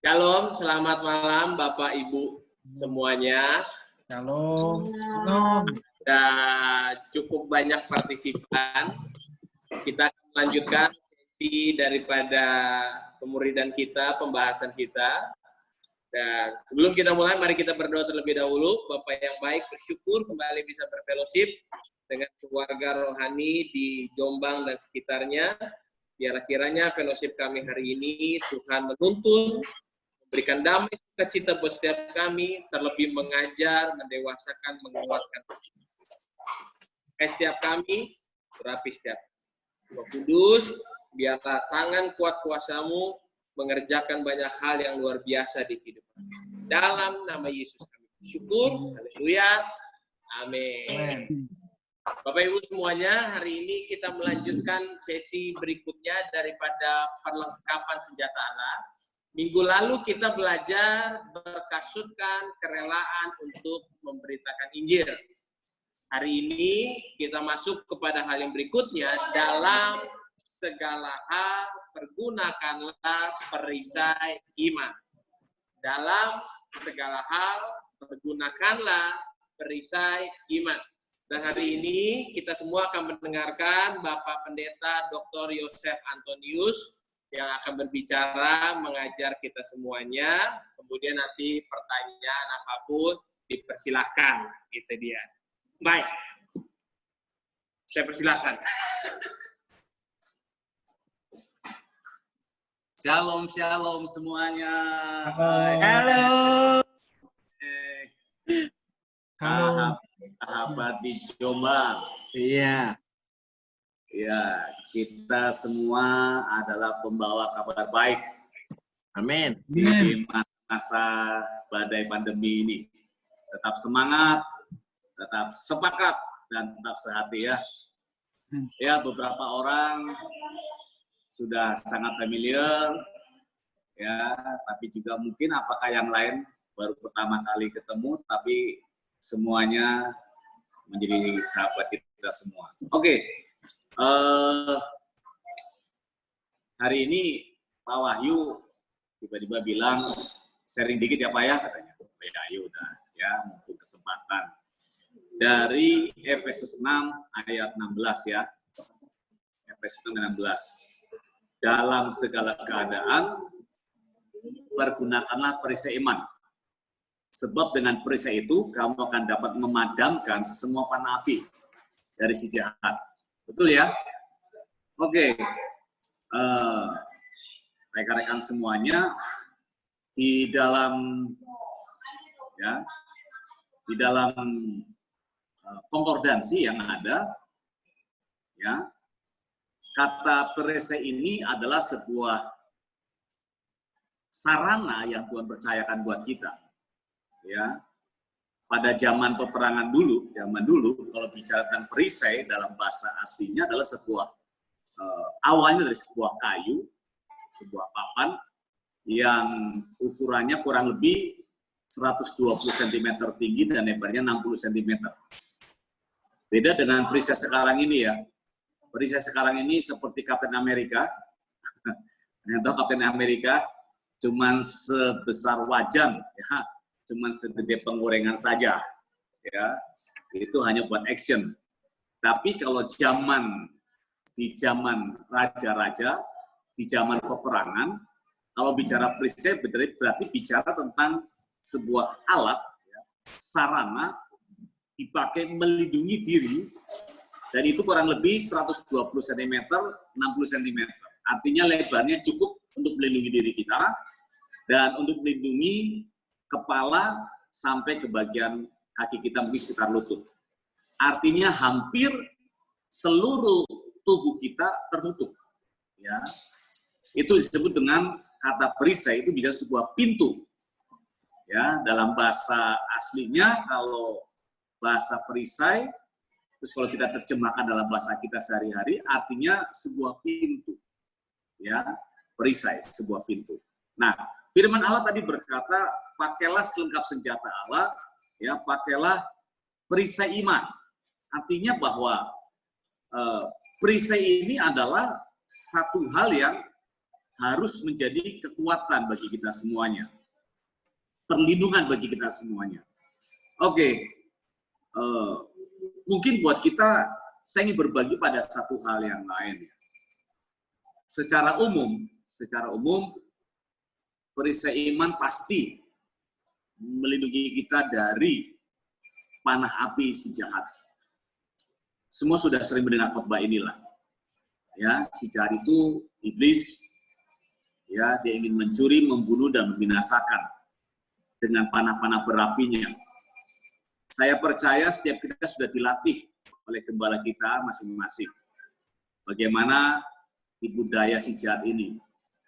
Shalom, selamat malam Bapak Ibu semuanya. Shalom. Dan cukup banyak partisipan. Kita akan melanjutkan sesi daripada pemuridan kita, pembahasan kita. Dan sebelum kita mulai, mari kita berdoa terlebih dahulu. Bapak yang baik, bersyukur kembali bisa berfellowship dengan keluarga rohani di Jombang dan sekitarnya. Biar kiranya fellowship kami hari ini Tuhan menuntun, memberikan damai sukacita buat setiap kami, terlebih mengajar, mendewasakan, menguatkan setiap kami, terapi setiap Roh Kudus, biarlah tangan kuat kuasamu mengerjakan banyak hal yang luar biasa di kehidupan. Dalam nama Yesus kami bersyukur, haleluya, amin. Bapak Ibu semuanya, hari ini kita melanjutkan sesi berikutnya daripada perlengkapan senjata Allah. Minggu lalu kita belajar berkasutkan kerelaan untuk memberitakan Injil. Hari ini kita masuk kepada hal yang berikutnya, dalam segala hal pergunakanlah perisai iman. Dalam segala hal pergunakanlah perisai iman. Dan hari ini kita semua akan mendengarkan Bapak Pendeta Dr. Yosef Antonius yang akan berbicara, mengajar kita semuanya. Kemudian nanti pertanyaan apapun dipersilahkan. Itu dia. Baik, saya persilahkan. Shalom, shalom semuanya. Halo. Sahabat di Jombang. Iya. Ya, kita semua adalah pembawa kabar baik. Amin. Di masa badai pandemi ini. Tetap semangat, tetap sepakat, dan tetap sehati ya. Ya, beberapa orang sudah sangat familiar, ya, tapi juga mungkin apakah yang lain baru pertama kali ketemu, tapi semuanya menjadi sahabat kita semua. Oke, hari ini Pak Wahyu tiba-tiba bilang, sharing dikit ya Pak ya, katanya. Ya, ayo udah, ya, untuk kesempatan. Dari Efesus 6 ayat 16 ya. Efesus 6 ayat 16. Dalam segala keadaan, pergunakanlah perisai iman. Sebab dengan perisai itu, kamu akan dapat memadamkan semua panah api dari si jahat. Betul ya? Oke. Rekan-rekan semuanya, di dalam konkordansi yang ada, ya, kata perisai ini adalah sebuah sarana yang Tuhan percayakan buat kita. Ya, pada zaman peperangan dulu, kalau bicara tentang perisai dalam bahasa aslinya adalah sebuah awalnya dari sebuah kayu, sebuah papan yang ukurannya kurang lebih 120 cm tinggi dan lebarnya 60 cm. Beda dengan perisai sekarang ini ya. Perisai sekarang ini seperti Kapten Amerika. Ternyata Kapten Amerika cuman sebesar wajan, ya, cuman segede penggorengan saja, ya. Itu hanya buat action. Tapi kalau di zaman raja-raja, di zaman peperangan, kalau bicara perisai berarti bicara tentang sebuah alat, ya, sarana dipakai melindungi diri, dan itu kurang lebih 120 cm, 60 cm. Artinya lebarnya cukup untuk melindungi diri kita dan untuk melindungi kepala sampai ke bagian kaki kita mungkin sekitar lutut. Artinya hampir seluruh tubuh kita tertutup. Ya, itu disebut dengan kata perisai, itu bisa sebuah pintu. Ya, dalam bahasa aslinya kalau bahasa perisai, terus kalau kita terjemahkan dalam bahasa kita sehari-hari, artinya sebuah pintu. Ya, perisai, sebuah pintu. Nah, firman Allah tadi berkata, pakailah selengkap senjata Allah, ya, pakailah perisai iman. Artinya bahwa perisai ini adalah satu hal yang harus menjadi kekuatan bagi kita semuanya. Perlindungan bagi kita semuanya. Oke, mungkin buat kita, saya ingin berbagi pada satu hal yang lain. Secara umum, perisai iman pasti melindungi kita dari panah api si jahat. Semua sudah sering mendengar khotbah inilah. Ya, si jahat itu iblis. Ya, dia ingin mencuri, membunuh, dan membinasakan dengan panah-panah berapinya. Saya percaya setiap kita sudah dilatih oleh gembala kita masing-masing. Bagaimana tipu daya si jahat ini.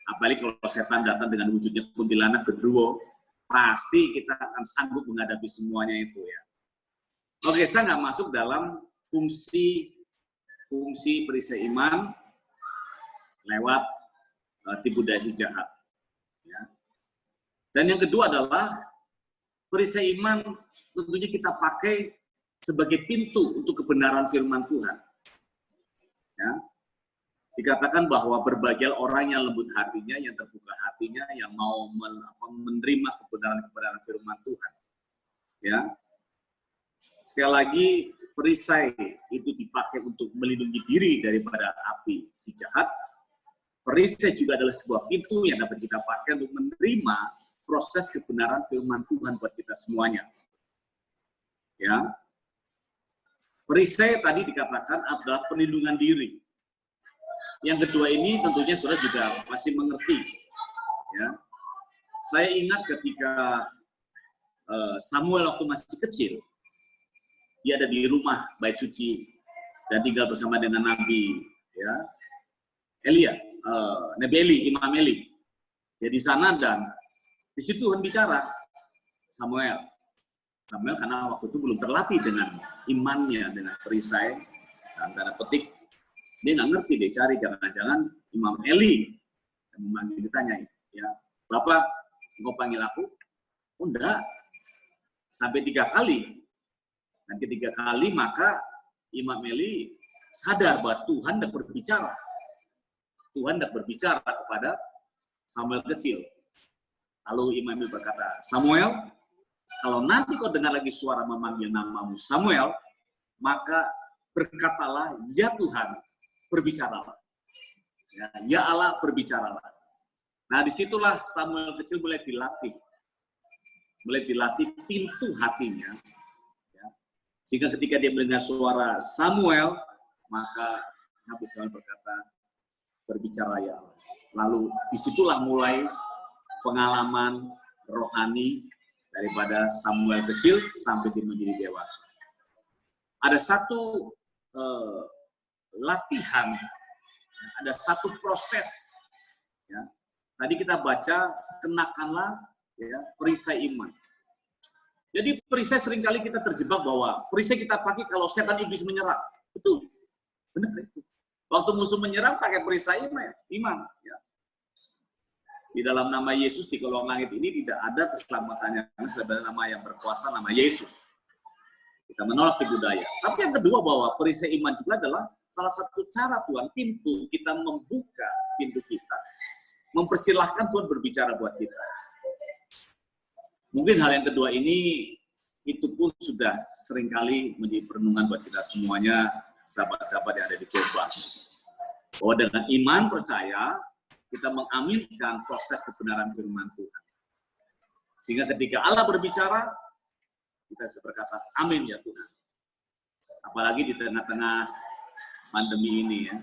Apalagi kalau setan datang dengan wujudnya kuntilanak genderuwo, pasti kita akan sanggup menghadapi semuanya itu ya. Oke, saya nggak masuk dalam fungsi perisai iman lewat tipu daya si jahat. Ya. Dan yang kedua adalah perisai iman tentunya kita pakai sebagai pintu untuk kebenaran firman Tuhan. Ya. Dikatakan bahwa berbahagia orang yang lembut hatinya, yang terbuka hatinya, yang mau menerima kebenaran-kebenaran firman Tuhan. Ya. Sekali lagi, perisai itu dipakai untuk melindungi diri daripada api si jahat. Perisai juga adalah sebuah pintu yang dapat kita pakai untuk menerima proses kebenaran firman Tuhan buat kita semuanya. Ya. Perisai tadi dikatakan adalah perlindungan diri. Yang kedua ini tentunya saudara juga pasti mengerti. Ya. Saya ingat ketika Samuel waktu masih kecil, dia ada di rumah bait suci dan tinggal bersama dengan Nabi ya, Elia, Nabi Eli, Imam Eli. Dia di sana dan di situ Tuhan bicara Samuel karena waktu itu belum terlatih dengan imannya, dengan perisai, dan tanda petik dia nggak ngerti, dia cari jangan-jangan Imam Eli yang memanggil, ditanya, ya Bapak, engkau panggil aku? Oh enggak, sampai 3 kali. Dan ketiga kali maka Imam Eli sadar bahwa Tuhan hendak berbicara. Tuhan hendak berbicara kepada Samuel kecil. Lalu Imam Eli berkata, Samuel, kalau nanti kau dengar lagi suara memanggil namamu Samuel, maka berkatalah, ya Tuhan, berbicaralah. Ya Allah, berbicaralah. Nah, disitulah Samuel kecil mulai dilatih. Mulai dilatih pintu hatinya. Sehingga ketika dia mendengar suara Samuel, maka Nabi Samuel berkata, berbicara ya Allah. Lalu disitulah mulai pengalaman rohani daripada Samuel kecil sampai dia menjadi dewasa. Ada satu latihan, ada satu proses. Ya. Tadi kita baca, kenakanlah ya, perisai iman. Jadi perisai seringkali kita terjebak bahwa perisai kita pakai kalau setan iblis menyerang. Betul. Benar itu. Waktu musuh menyerang pakai perisai iman. Ya. Di dalam nama Yesus di kolong langit ini tidak ada keselamatannya. Karena sudah ada nama yang berkuasa, nama Yesus. Kita menolak tipu daya. Tapi yang kedua bahwa perisai iman juga adalah salah satu cara Tuhan, pintu kita membuka pintu kita. Mempersilahkan Tuhan berbicara buat kita. Mungkin hal yang kedua ini, itu pun sudah seringkali menjadi perenungan buat kita semuanya, sahabat-sahabat yang ada di Coba. Bahwa dengan iman percaya, kita mengaminkan proses kebenaran firman Tuhan. Sehingga ketika Allah berbicara, kita bisa berkata, amin ya Tuhan. Apalagi di tengah-tengah pandemi ini ya.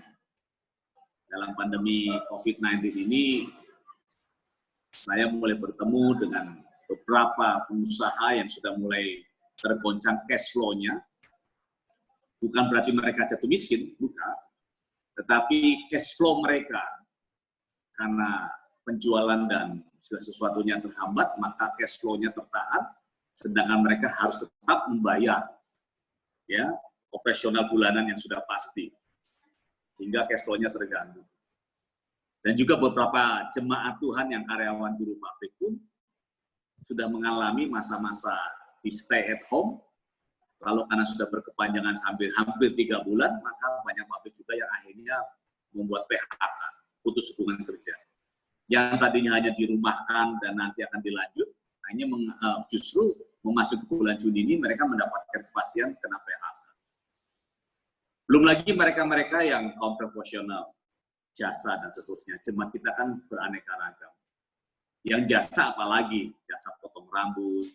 Dalam pandemi COVID-19 ini, saya mulai bertemu dengan beberapa pengusaha yang sudah mulai tergoncang cash flow-nya. Bukan berarti mereka jatuh miskin, bukan. Tetapi cash flow mereka, karena penjualan dan segala sesuatunya terhambat, maka cash flow-nya tertahan, sedangkan mereka harus tetap membayar ya operasional bulanan yang sudah pasti. Sehingga cash flow-nya terganggu. Dan juga beberapa jemaat Tuhan yang karyawan buruh pabrik pun sudah mengalami masa-masa di stay at home, lalu karena sudah berkepanjangan sampai hampir 3 bulan, maka banyak pabrik juga yang akhirnya membuat PHK, putus hubungan kerja. yang tadinya hanya dirumahkan dan nanti akan dilanjut, hanya justru memasuki bulan Juni ini mereka mendapatkan kepastian kena PHK. Belum lagi mereka-mereka yang kaum profesional, jasa dan seterusnya. Jemaat kita kan beraneka ragam. Yang jasa apalagi, jasa potong rambut,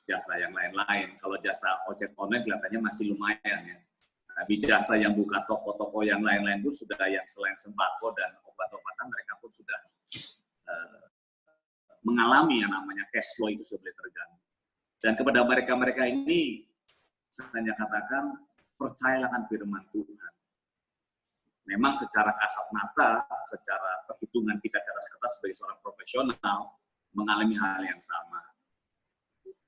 jasa yang lain-lain. Kalau jasa ojek online kelihatannya masih lumayan ya. Tapi jasa yang buka toko-toko yang lain-lain pun sudah, yang selain sembako dan obat-obatan, mereka pun sudah mengalami yang namanya cash flow itu sudah terganggu. Dan kepada mereka-mereka ini, saya hanya katakan, percayalah akan firman Tuhan. Memang secara kasat mata, secara perhitungan kita di atas kertas sebagai seorang profesional, mengalami hal yang sama.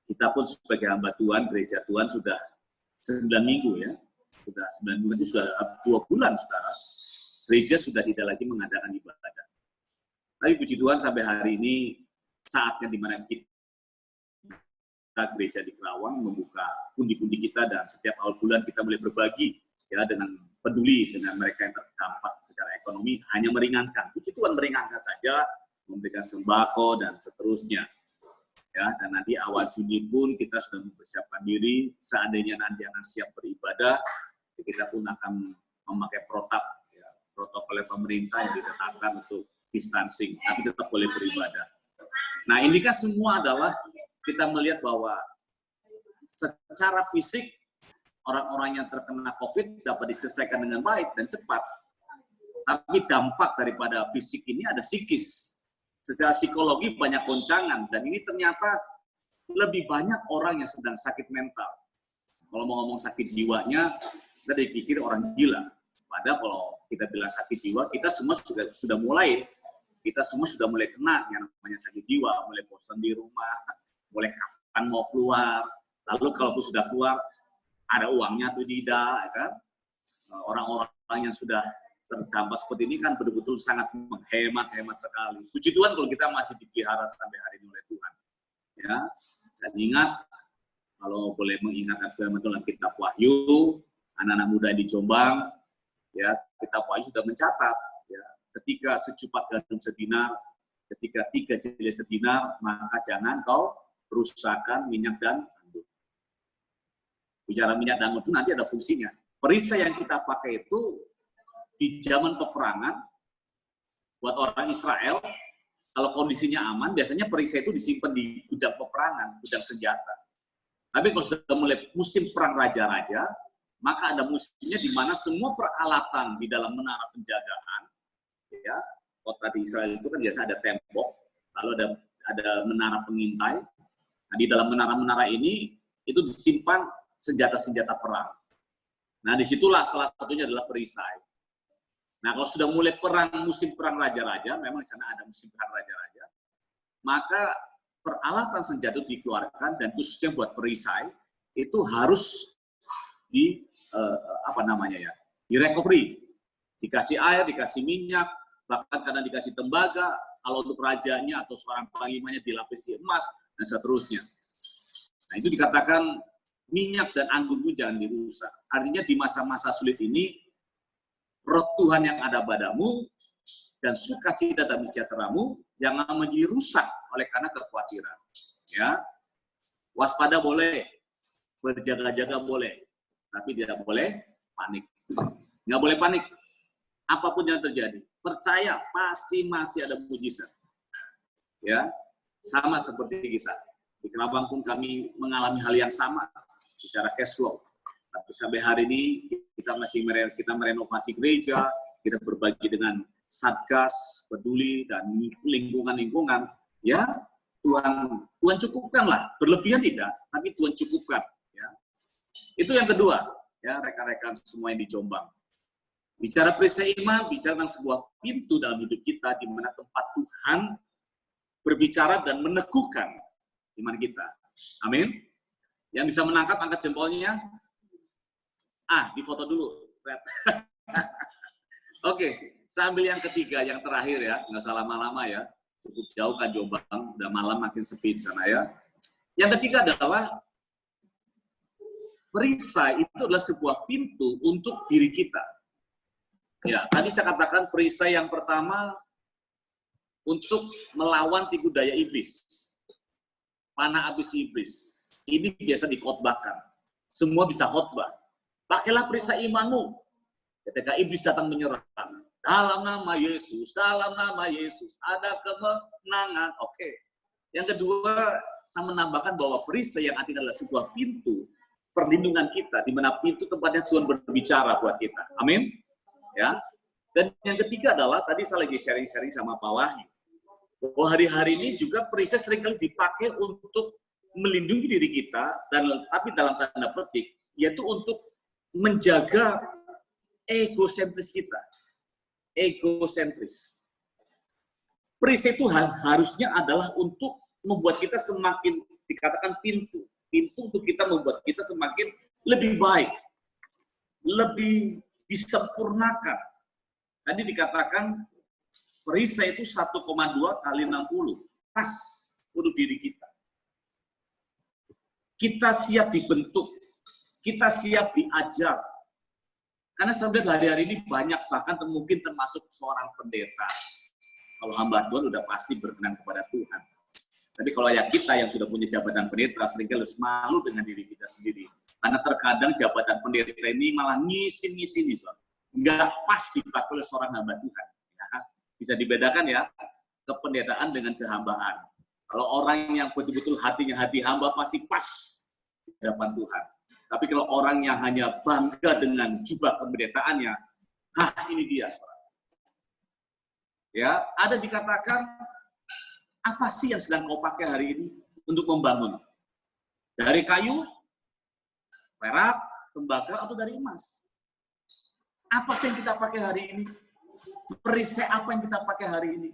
Kita pun sebagai hamba Tuhan, gereja Tuhan sudah 9 minggu ya, sudah 9 minggu itu sudah 2 bulan, saudara. Gereja sudah tidak lagi mengadakan ibadah. Tapi puji Tuhan sampai hari ini saatnya di mana kita gereja di Kerawang membuka pundi-pundi kita dan setiap awal bulan kita mulai berbagi ya dengan peduli dengan mereka yang terdampak secara ekonomi, hanya meringankan. Puji Tuhan meringankan saja, memberikan sembako dan seterusnya. Ya, dan nanti awal Juni pun kita sudah mempersiapkan diri, seandainya nanti akan siap beribadah, kita pun akan memakai protokol pemerintah yang ditetapkan untuk distancing, tapi tetap boleh beribadah. Nah, ini kan semua adalah kita melihat bahwa secara fisik orang-orang yang terkena COVID dapat diselesaikan dengan baik dan cepat. Tapi dampak daripada fisik ini ada psikis. Secara psikologi banyak goncangan, dan ini ternyata lebih banyak orang yang sedang sakit mental. Kalau mau ngomong sakit jiwanya, kita dipikir orang gila. Padahal kalau kita bilang sakit jiwa, kita semua sudah mulai kena yang namanya sakit jiwa, mulai bosan di rumah, mulai kapan mau keluar, lalu kalau sudah keluar, ada uangnya atau tidak, kan? Orang-orang yang sudah terdampak seperti ini kan betul-betul sangat menghemat sekali. Puji Tuhan kalau kita masih dipelihara sampai hari ini oleh Tuhan. Ya, dan ingat, kalau boleh mengingatkan firman Tuhan dalam kitab Wahyu, anak-anak muda di Jombang, ya, kitab Wahyu sudah mencatat, ya, ketika secupat gandum sedinar, ketika 3 jeli sedinar, maka jangan kau rusakkan minyak dan anggur. Bicara minyak dan anggur itu nanti ada fungsinya. Perisai yang kita pakai itu di zaman peperangan, buat orang Israel, kalau kondisinya aman, biasanya perisai itu disimpan di gudang peperangan, gudang senjata. Tapi kalau sudah mulai musim perang raja-raja, maka ada musimnya di mana semua peralatan di dalam menara penjagaan, ya, kota di Israel itu kan biasa ada tembok, lalu ada menara pengintai. Nah, di dalam menara-menara ini itu disimpan senjata-senjata perang. Nah, disitulah salah satunya adalah perisai. Nah, kalau sudah mulai musim perang raja-raja, memang di sana ada musim perang raja-raja, maka peralatan senjata itu dikeluarkan, dan khususnya buat perisai itu harus di recovery, dikasih air, dikasih minyak, bahkan kadang dikasih tembaga, kalau untuk rajanya atau seorang panglimanya dilapisi emas, dan seterusnya. Nah, itu dikatakan minyak dan anggurmu jangan dirusak. Artinya di masa-masa sulit ini, roh Tuhan yang ada padamu dan sukacita dan sejahteramu jangan menjadi rusak oleh karena kekhawatiran. Ya, waspada boleh, berjaga-jaga boleh, tapi tidak boleh panik. Nggak boleh panik. Apapun yang terjadi, percaya pasti masih ada mujizat. Ya, sama seperti kita. Di Kerawang pun kami mengalami hal yang sama secara cash flow. Tapi sampai hari ini kita merenovasi gereja, kita berbagi dengan Satgas, peduli dan lingkungan-lingkungan. Ya, Tuhan cukupkanlah, berlebihan tidak, tapi Tuhan cukupkan. Ya. Itu yang kedua, ya, rekan-rekan semua yang di Jombang. Bicara perisai iman, bicara tentang sebuah pintu dalam hidup kita di mana tempat Tuhan berbicara dan meneguhkan iman kita. Amin. Yang bisa menangkap, angkat jempolnya. Di foto dulu. Oke, saya ambil yang ketiga, yang terakhir ya, nggak usah lama-lama ya. Cukup jauh kan Jombang, udah malam makin sepi di sana ya. Yang ketiga adalah perisai itu adalah sebuah pintu untuk diri kita. Ya, tadi saya katakan perisai yang pertama untuk melawan tipu daya iblis. Panah api iblis. Ini biasa dikhotbahkan. Semua bisa khotbah. Pakailah perisai imanmu. Ketika iblis datang menyerang. Dalam nama Yesus, ada kemenangan. Oke. Yang kedua, saya menambahkan bahwa perisai yang artinya adalah sebuah pintu perlindungan kita, di mana pintu tempatnya Tuhan berbicara buat kita. Amin. Ya. Dan yang ketiga adalah, tadi saya lagi sharing-sharing sama Pak Wahyu, bahwa hari-hari ini juga perisai seringkali dipakai untuk melindungi diri kita, tapi dalam tanda petik, yaitu untuk menjaga egosentris kita. Egosentris. Perisai itu harusnya adalah untuk membuat kita semakin, dikatakan pintu untuk kita membuat kita semakin lebih baik, lebih disempurnakan. Tadi dikatakan perisai itu 1,2 kali 60, pas untuk diri kita. Kita siap dibentuk, kita siap diajar. Karena saya lihat hari-hari ini banyak, bahkan mungkin termasuk seorang pendeta. Kalau hamba Tuhan udah pasti berkenan kepada Tuhan. Tapi kalau kita yang sudah punya jabatan pendeta, seringkali harus malu dengan diri kita sendiri. Karena terkadang jabatan pendeta ini malah ngisi-ngisi nih, soal. Nggak pas dipakai oleh seorang hamba Tuhan. Ya, bisa dibedakan ya, kependetaan dengan kehambaan. Kalau orang yang betul-betul hatinya hati hamba pasti pas di hadapan Tuhan. Tapi kalau orang yang hanya bangga dengan jubah pendetaannya, ini dia, saudara. Ya, ada dikatakan, apa sih yang sedang kau pakai hari ini untuk membangun? Dari kayu, perak, tembaga, atau dari emas? Apa sih yang kita pakai hari ini? Perisai apa yang kita pakai hari ini?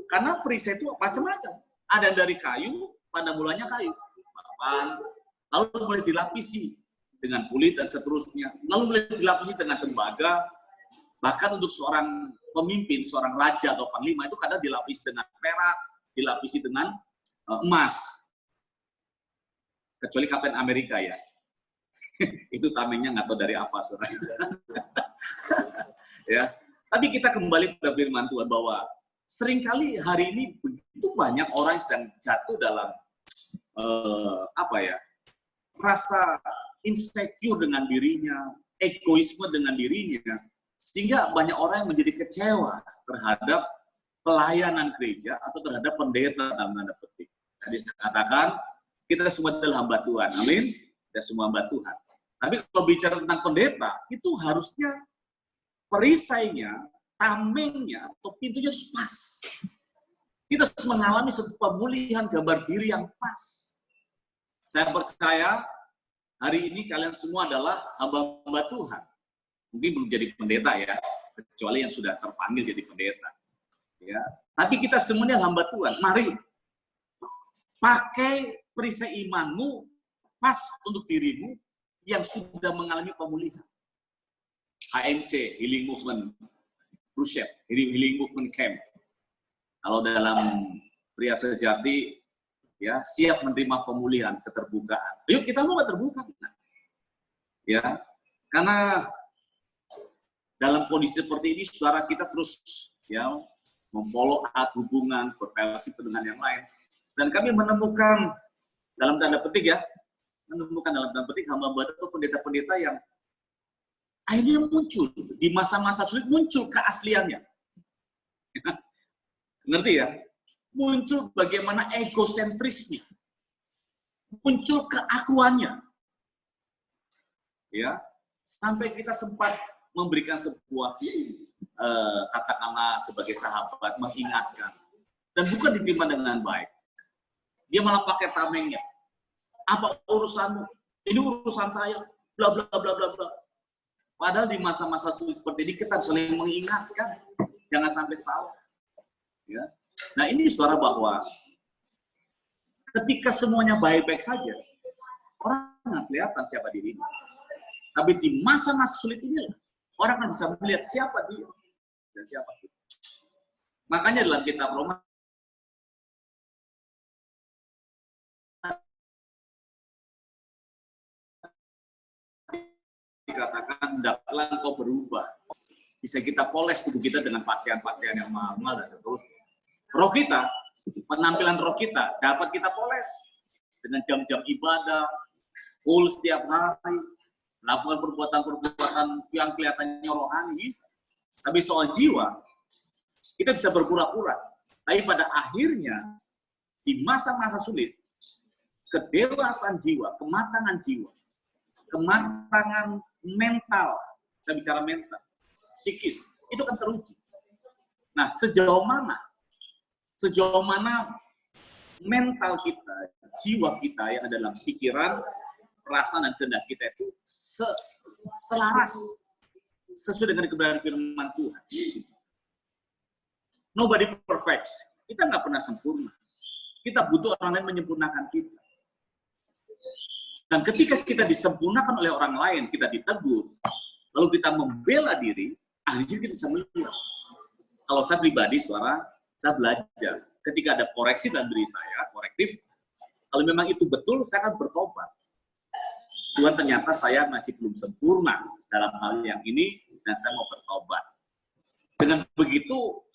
Karena perisai itu macam-macam. Ada yang dari kayu, pada mulanya kayu. Lalu mulai dilapisi dengan kulit dan seterusnya. Lalu mulai dilapisi dengan tembaga. Bahkan untuk seorang pemimpin, seorang raja atau panglima itu kadang dilapisi dengan perak, dilapisi dengan emas. Kecuali Kapten Amerika ya. Itu tamengnya nggak tahu dari apa, saudara. Ya. Tapi kita kembali pada firman Tuhan bahwa seringkali hari ini begitu banyak orang yang sedang jatuh dalam rasa insecure dengan dirinya, egoisme dengan dirinya, sehingga banyak orang yang menjadi kecewa terhadap pelayanan gereja atau terhadap pendeta dalam tanda petik. Tadi saya katakan kita semua adalah hamba Tuhan, amin. Kita semua hamba Tuhan. Tapi kalau bicara tentang pendeta, itu harusnya perisainya, tamengnya, atau pintunya harus pas. Kita harus mengalami satu pemulihan gambar diri yang pas. Saya percaya hari ini kalian semua adalah hamba-hamba Tuhan. Mungkin belum jadi pendeta ya, kecuali yang sudah terpanggil jadi pendeta. Ya, tapi kita semuanya hamba Tuhan. Mari pakai perisai imanmu pas untuk dirimu yang sudah mengalami pemulihan. HMC, Healing Movement Crusade, Healing Movement Camp. Kalau dalam pria sejati, ya siap menerima pemulihan, keterbukaan. Yuk kita mau terbuka. Ya, karena dalam kondisi seperti ini, saudara kita terus ya memfollow up hubungan, berrelasi dengan yang lain. Dan kami menemukan dalam tanda petik ya, hamba-hamba atau pendeta-pendeta yang akhirnya muncul di masa-masa sulit, muncul keasliannya. Ngerti ya? Muncul bagaimana egosentrisnya, muncul keakuannya. Ya, sampai kita sempat memberikan sebuah katakanlah sebagai sahabat mengingatkan dan bukan diterima dengan baik. Dia malah pakai tamengnya. Apa urusanmu? Ini urusan saya. Bla bla bla bla bla. Padahal di masa-masa sulit seperti ini kita saling mengingatkan, jangan sampai salah. Ya. Nah ini saudara bahwa ketika semuanya baik-baik saja, orang nggak kelihatan siapa dirinya. Tapi di masa-masa sulit inilah orang akan bisa melihat siapa dia dan siapa kita. Makanya dalam kitab Roma dikatakan hendaklah engkau berubah Bisa kita poles tubuh kita dengan pakaian-pakaian yang mahal-mahal dan seterusnya. Roh kita, penampilan roh kita dapat kita poles dengan jam-jam ibadah, full setiap hari, melakukan perbuatan-perbuatan yang kelihatannya rohani. Tapi soal jiwa, kita bisa berpura-pura. Tapi pada akhirnya, di masa-masa sulit, kedewasaan jiwa, kematangan mental, saya bicara mental, psikis, itu kan teruji. Nah, sejauh mana mental kita, jiwa kita yang ada dalam pikiran, perasaan, dan kehendak kita itu selaras, sesuai dengan kebenaran firman Tuhan. Nobody perfect. Kita nggak pernah sempurna. Kita butuh orang lain menyempurnakan kita. Dan ketika kita disempurnakan oleh orang lain, kita ditegur, lalu kita membela diri, akhirnya kita bisa melihat. Kalau saya pribadi, saya belajar. Ketika ada koreksi dalam diri saya, korektif, kalau memang itu betul, saya akan bertobat. Tuhan, ternyata saya masih belum sempurna dalam hal yang ini, dan saya mau bertobat. Dengan begitu,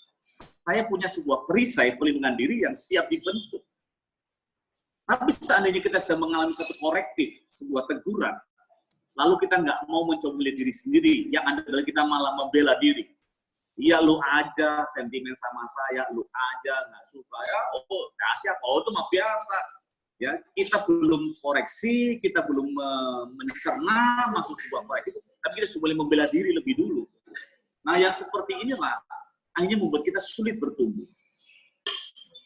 saya punya sebuah perisai pelindungan diri yang siap dibentuk. Tapi seandainya kita sedang mengalami satu korektif, sebuah teguran, lalu kita nggak mau mencoba melihat diri sendiri, yang ada adalah kita malah membela diri. Iya, lu aja sentimen sama saya, lu aja nggak suka, ya, oh, dahsyat, oh, itu mah biasa. Ya, kita belum koreksi, kita belum mencerna maksud sebuah korektif, tapi kita sudah boleh membela diri lebih dulu. Nah, yang seperti inilah akhirnya membuat kita sulit bertumbuh.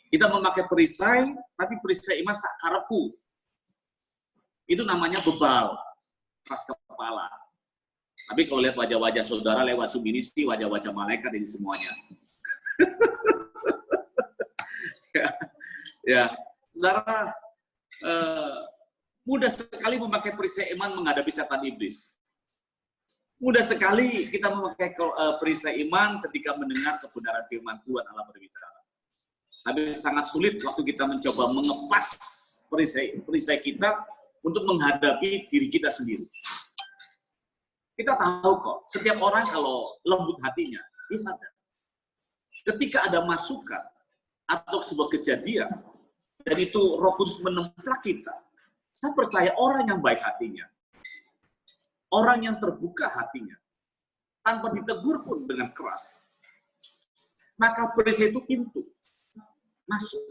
Kita memakai perisai, tapi perisai iman sakaraku. Itu namanya bebal, keras kepala. Tapi kalau lihat wajah-wajah saudara lewat Zoom ini sih wajah-wajah malaikat ini semuanya. Ya, saudara, mudah sekali memakai perisai iman menghadapi setan iblis. Mudah sekali kita memakai perisai iman ketika mendengar kebenaran firman Tuhan Allah berbicara. Tapi sangat sulit waktu kita mencoba mengepas perisai kita untuk menghadapi diri kita sendiri. Kita tahu kok, setiap orang kalau lembut hatinya, dia sadar. Ketika ada masukan atau sebuah kejadian, dan itu Roh Kudus menemplak kita, saya percaya orang yang baik hatinya, orang yang terbuka hatinya, tanpa ditegur pun dengan keras, maka perisai itu pintu masuk.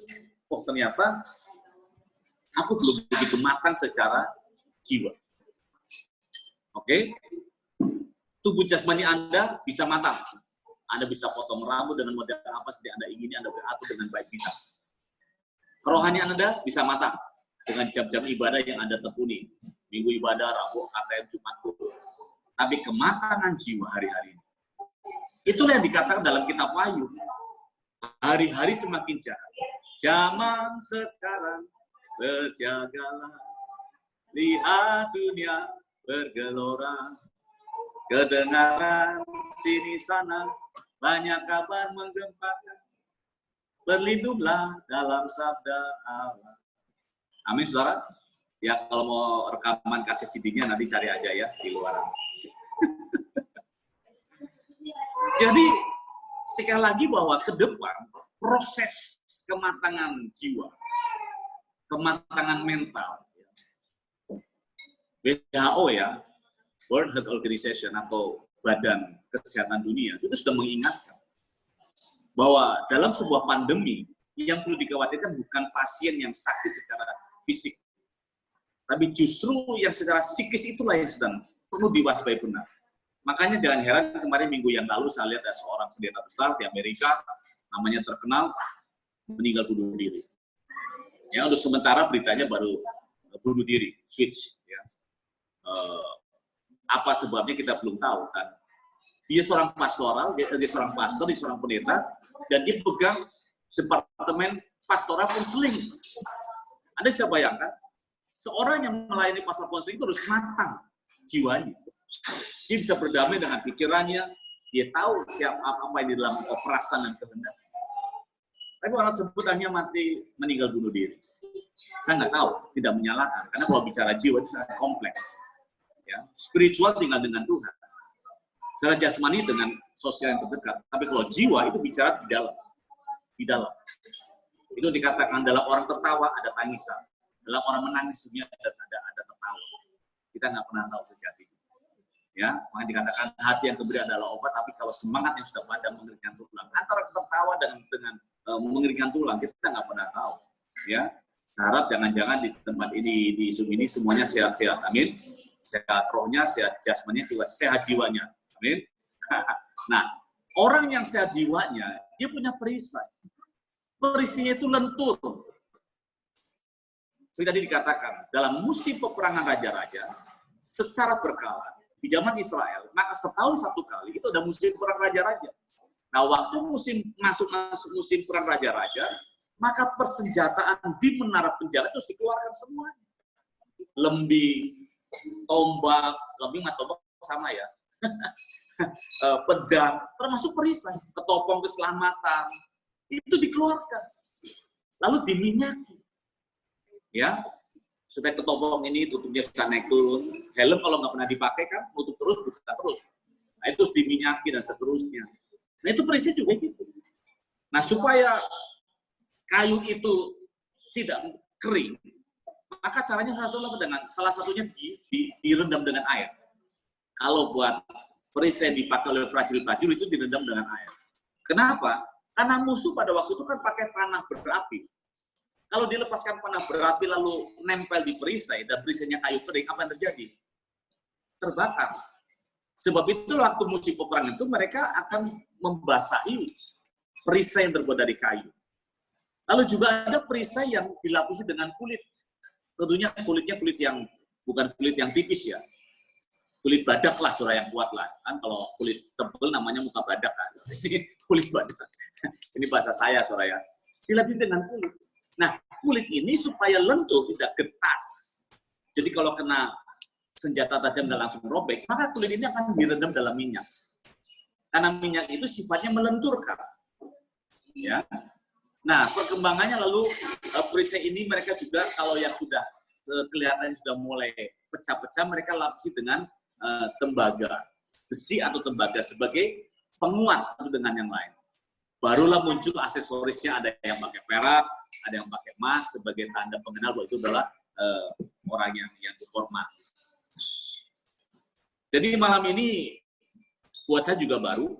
Oh, ternyata aku belum begitu matang secara jiwa. Oke? Tubuh jasmani Anda bisa matang. Anda bisa potong rambut dengan model apa seperti Anda ingini, Anda beratur dengan baik bisa. Rohani Anda bisa matang dengan jam-jam ibadah yang Anda tekuni. Minggu ibadah, Rabu, KTM, Jumat, tapi kematangan jiwa hari-hari ini. Itulah yang dikatakan dalam kitab Wahyu. Hari-hari semakin jahat. Zaman sekarang berjagalah. Lihat dunia bergelora. Kedengaran sini sana banyak kabar menggempakan. Berlindunglah dalam sabda Allah. Amin, saudara. Ya, kalau mau rekaman kasih CD-nya nanti cari aja ya di luar. Jadi sekali lagi bahwa ke depan proses kematangan jiwa, kematangan mental, WHO ya, World Health Organization atau Badan Kesehatan Dunia itu sudah mengingatkan bahwa dalam sebuah pandemi yang perlu dikhawatirkan bukan pasien yang sakit secara fisik, tapi justru yang secara psikis itulah yang sedang perlu diwaspadai benar. Makanya jangan heran kemarin minggu yang lalu saya lihat ada seorang pendeta besar di Amerika, namanya terkenal, meninggal bunuh diri. Ya, untuk sementara beritanya baru bunuh diri, switch. Ya. Apa sebabnya kita belum tahu kan. Dia seorang pastoral, dia seorang pastor, dia seorang pendeta, dan dia pegang departemen pastoral konseling. Anda bisa bayangkan, seorang yang melayani pastoral konseling itu harus matang jiwanya. Dia bisa berdamai dengan pikirannya, dia tahu siapa apa yang di dalam perasaan dan kehendak. Tapi orang tersebut hanya mati meninggal bunuh diri. Saya nggak tahu, tidak menyalahkan, karena kalau bicara jiwa itu sangat kompleks. Ya, spiritual tinggal dengan Tuhan. Secara jasmani dengan sosial yang terdekat. Tapi kalau jiwa itu bicara di dalam. Di dalam. Itu dikatakan dalam orang tertawa ada tangisan. Dalam orang menangis dunia ada tertawa. Kita nggak pernah tahu sejati. Ya, makanya dikatakan hati yang gembira adalah obat, tapi kalau semangat yang sudah padam mengeringkan tulang. Antara tertawa dengan mengeringkan tulang, kita nggak pernah tahu. Ya, harap jangan-jangan di tempat ini, di Zoom ini semuanya sehat-sehat. Amin. Sehat rohnya, sehat jasmaninya, juga sehat jiwanya. Amin. Nah, orang yang sehat jiwanya, dia punya perisai. Perisainya itu lentur. Seperti tadi dikatakan, dalam musim peperangan raja-raja, secara berkala, di zaman Israel, maka setahun satu kali itu ada musim perang raja-raja. Nah, waktu masuk musim perang raja-raja, maka persenjataan di menara penjara itu dikeluarkan semuanya. Lembi, tombak, lembi sama tombak sama ya. Pedang, termasuk perisai, ketopong keselamatan, itu dikeluarkan. Lalu diminyaki. Ya, supaya ketopong ini tutupnya bisa naik turun. Helm kalau nggak pernah dipakai kan, tutup terus, buka terus. Nah, itu harus diminyaki dan seterusnya. Nah, itu perisai juga gitu. Nah, supaya kayu itu tidak kering, maka caranya salah satunya direndam dengan air. Kalau buat perisai dipakai oleh prajurit-prajurit itu direndam dengan air. Kenapa? Karena musuh pada waktu itu kan pakai panah berapi. Kalau dilepaskan panah berapi lalu nempel di perisai dan perisainya kayu kering, apa yang terjadi? Terbakar. Sebab itu waktu musim peperangan itu mereka akan membasahi perisai yang terbuat dari kayu. Lalu juga ada perisai yang dilapisi dengan kulit. Tentunya kulitnya kulit yang bukan kulit yang tipis ya. Kulit badak lah, saudara, yang kuat lah. Kan kalau kulit tebal namanya muka badak kan. Ini kulit badak. Ini bahasa saya, saudara ya. Dilapisi dengan kulit. Nah, kulit ini supaya lentur, tidak getas. Jadi kalau kena senjata tajam dan langsung robek, maka kulit ini akan direndam dalam minyak. Karena minyak itu sifatnya melenturkan. Ya. Nah, perkembangannya lalu perisai ini mereka juga kalau yang sudah kelihatannya sudah mulai pecah-pecah, mereka lapisi dengan tembaga, besi atau tembaga sebagai penguat satu dengan yang lain. Barulah muncul aksesorisnya, ada yang pakai perak, ada yang pakai emas sebagai tanda pengenal bahwa itu adalah orang yang terhormat. Jadi malam ini buat saya juga baru,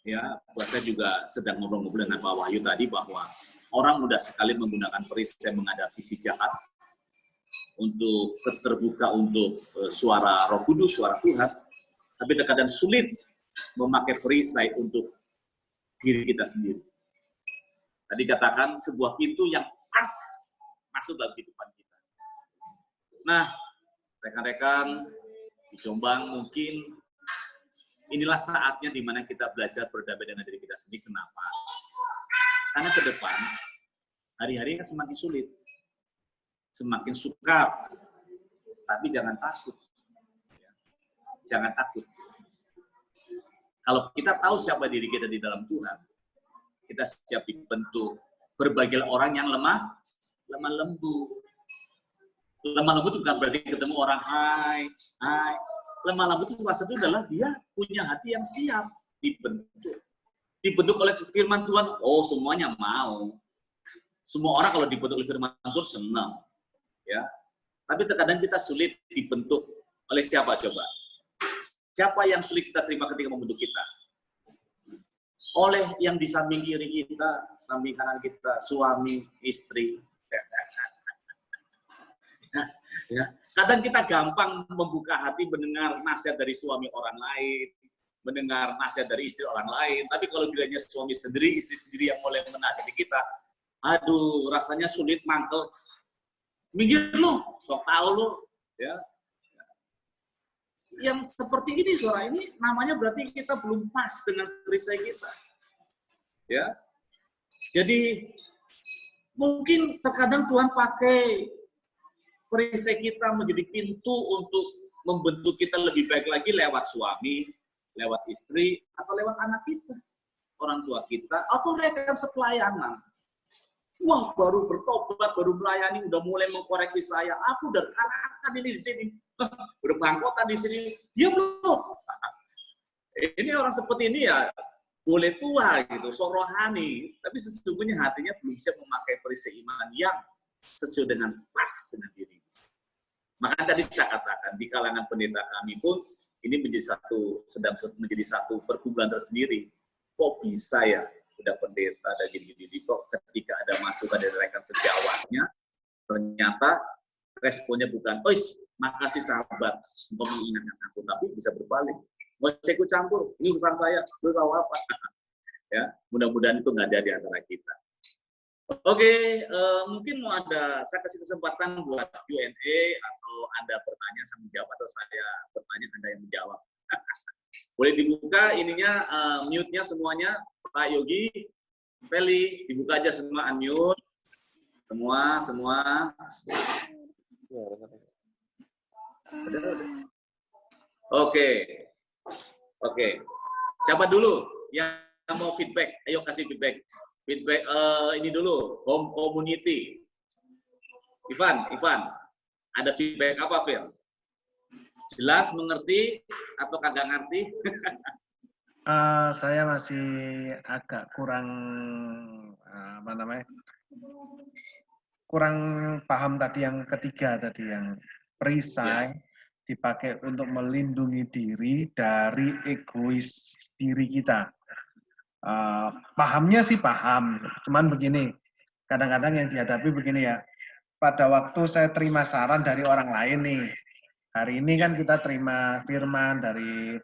ya, buat saya juga sedang ngobrol-ngobrol dengan Pak Wahyu tadi bahwa orang mudah sekali menggunakan perisai menghadapi sisi jahat untuk terbuka untuk suara Roh Kudus, suara Tuhan, tapi terkadang sulit memakai perisai untuk diri kita sendiri. Tadi katakan sebuah pintu yang pas masuk dalam kehidupan kita. Nah, rekan-rekan di Jombang mungkin inilah saatnya di mana kita belajar berdamai dengan diri kita sendiri. Kenapa? Karena ke depan, hari-hari kan semakin sulit. Semakin sukar. Tapi jangan takut. Jangan takut. Kalau kita tahu siapa diri kita di dalam Tuhan, kita siap dibentuk. Berbagilah orang yang lemah lembut. Lemah lembut bukan berarti ketemu orang hai. Lemah lembut itu salah satu adalah dia punya hati yang siap dibentuk. Dibentuk oleh firman Tuhan, oh semuanya mau. Semua orang kalau dibentuk oleh firman Tuhan senang. Ya. Tapi terkadang kita sulit dibentuk oleh siapa coba? Siapa yang sulit kita terima ketika membentuk kita? Oleh yang di samping kiri kita, samping kanan kita, suami, istri. Ya. Kadang kita gampang membuka hati mendengar nasihat dari suami orang lain, mendengar nasihat dari istri orang lain. Tapi kalau bilangnya suami sendiri, istri sendiri yang mulai menasihati kita, aduh, rasanya sulit mangkel. Minggir lu, sok tahu lu, ya. Yang seperti ini, suara ini namanya berarti kita belum pas dengan perisai kita. Ya. Jadi mungkin terkadang Tuhan pakai perisai kita menjadi pintu untuk membentuk kita lebih baik lagi lewat suami, lewat istri, atau lewat anak kita, orang tua kita, atau rekan sepelayanan. Wah, baru bertobat, baru melayani, udah mulai mengkoreksi saya. Aku udah karakan ini di sini, udah bangkotan di sini. Dia belum. Ini orang seperti ini ya boleh tua gitu, sok rohani, tapi sesungguhnya hatinya belum siap memakai perisai iman yang sesuai dengan pas dengan diri. Maka tadi saya katakan di kalangan pendeta kami pun ini sedang menjadi satu perkumpulan tersendiri. Kok bisa ya udah pendeta dan gini-gini kok ketika ada masukan dari rekan sejawatnya ternyata responnya bukan, "Oh, makasih sahabat untuk mengingatkan aku," tapi bisa berbalik. "Mau saya ikut campur, ini urusan saya, gue tahu apa." Ya, mudah-mudahan itu nggak ada di antara kita. Oke, mungkin saya kasih kesempatan buat Q&A atau Anda bertanya saya menjawab atau saya bertanya Anda yang menjawab. Boleh dibuka ininya mute-nya semuanya, Pak Yogi, Feli, dibuka aja semua unmute. Semua. Oke. Siapa dulu yang mau feedback? Ayo kasih feedback. Feedback ini dulu, home community. Ivan, ada feedback apa, Fir? Jelas, mengerti, atau kagak ngerti? Saya masih agak kurang kurang paham tadi yang ketiga tadi, yang perisai dipakai untuk melindungi diri dari egois diri kita. Pahamnya sih paham, cuman begini, kadang-kadang yang dihadapi begini ya, pada waktu saya terima saran dari orang lain nih, hari ini kan kita terima firman dari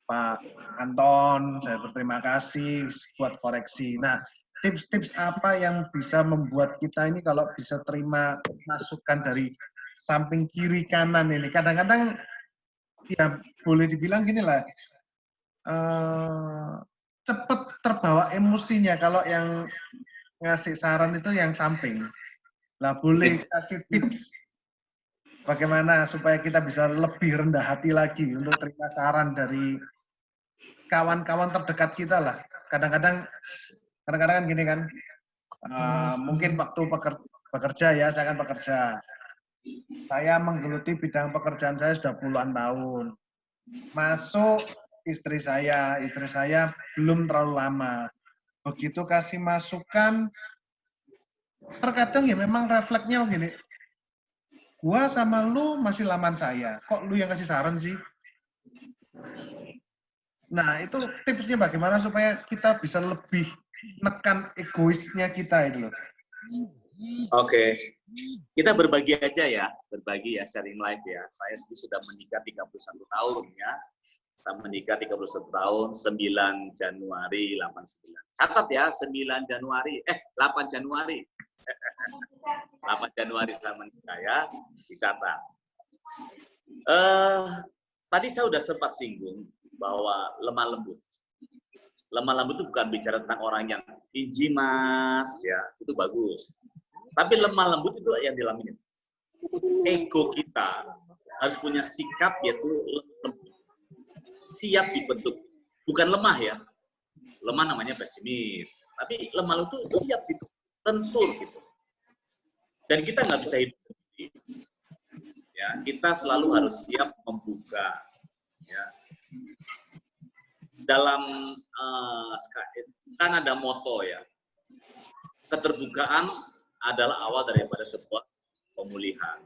Pak Anton, saya berterima kasih buat koreksi. Nah, tips-tips apa yang bisa membuat kita ini kalau bisa terima masukan dari samping kiri kanan ini, kadang-kadang ya boleh dibilang gini lah, cepet terbawa emosinya kalau yang ngasih saran itu yang samping. Lah boleh kasih tips bagaimana supaya kita bisa lebih rendah hati lagi untuk terima saran dari kawan-kawan terdekat kita lah. Kadang-kadang kan gini kan, mungkin waktu bekerja ya, saya kan bekerja. Saya menggeluti bidang pekerjaan saya sudah puluhan tahun. Masuk istri saya belum terlalu lama. Begitu kasih masukan, terkadang ya memang refleksnya gini, gua sama lu masih laman saya, kok lu yang kasih saran sih? Nah, itu tipsnya bagaimana supaya kita bisa lebih menekan egoisnya kita itu loh. Oke. Kita berbagi aja ya, sharing live ya. Saya sudah menikah 31 tahun ya. Saya menikah 31 tahun, 9 Januari 89. Catat ya, 8 Januari. 8 Januari saya menikah ya, dicatat. Tadi saya sudah sempat singgung bahwa lemah lembut. Lemah lembut itu bukan bicara tentang orang yang tinggi mas, ya itu bagus. Tapi lemah lembut itu yang dilamin. Ego kita harus punya sikap yaitu lembut. Siap dibentuk, bukan lemah ya. Lemah namanya pesimis, tapi lemah itu siap ditentur gitu. Dan kita nggak bisa hidup sendiri. Ya, kita selalu harus siap membuka. Ya. Dalam kan ada moto ya, keterbukaan adalah awal daripada sebuah pemulihan.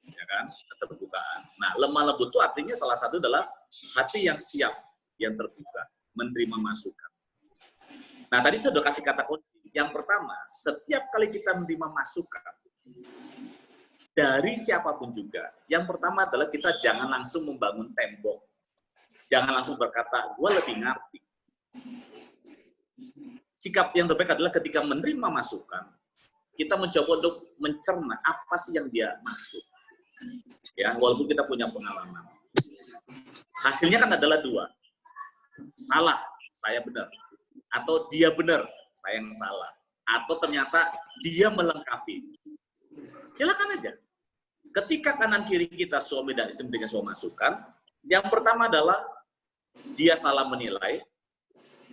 Ya kan, keterbukaan. Nah, lemah lembut itu artinya salah satu adalah hati yang siap, yang terbuka, menerima masukan. Nah, tadi saya sudah kasih kata kunci. Yang pertama, setiap kali kita menerima masukan dari siapapun juga, yang pertama adalah kita jangan langsung membangun tembok. Jangan langsung berkata, gue lebih ngerti. Sikap yang terbaik adalah ketika menerima masukan, kita mencoba untuk mencerna apa sih yang dia maksud. Ya, walaupun kita punya pengalaman. Hasilnya kan adalah dua. Salah, saya benar. Atau dia benar, saya yang salah. Atau ternyata dia melengkapi. Silakan aja. Ketika kanan kiri kita suami dan istri memberikan sebuah masukan, yang pertama adalah dia salah menilai,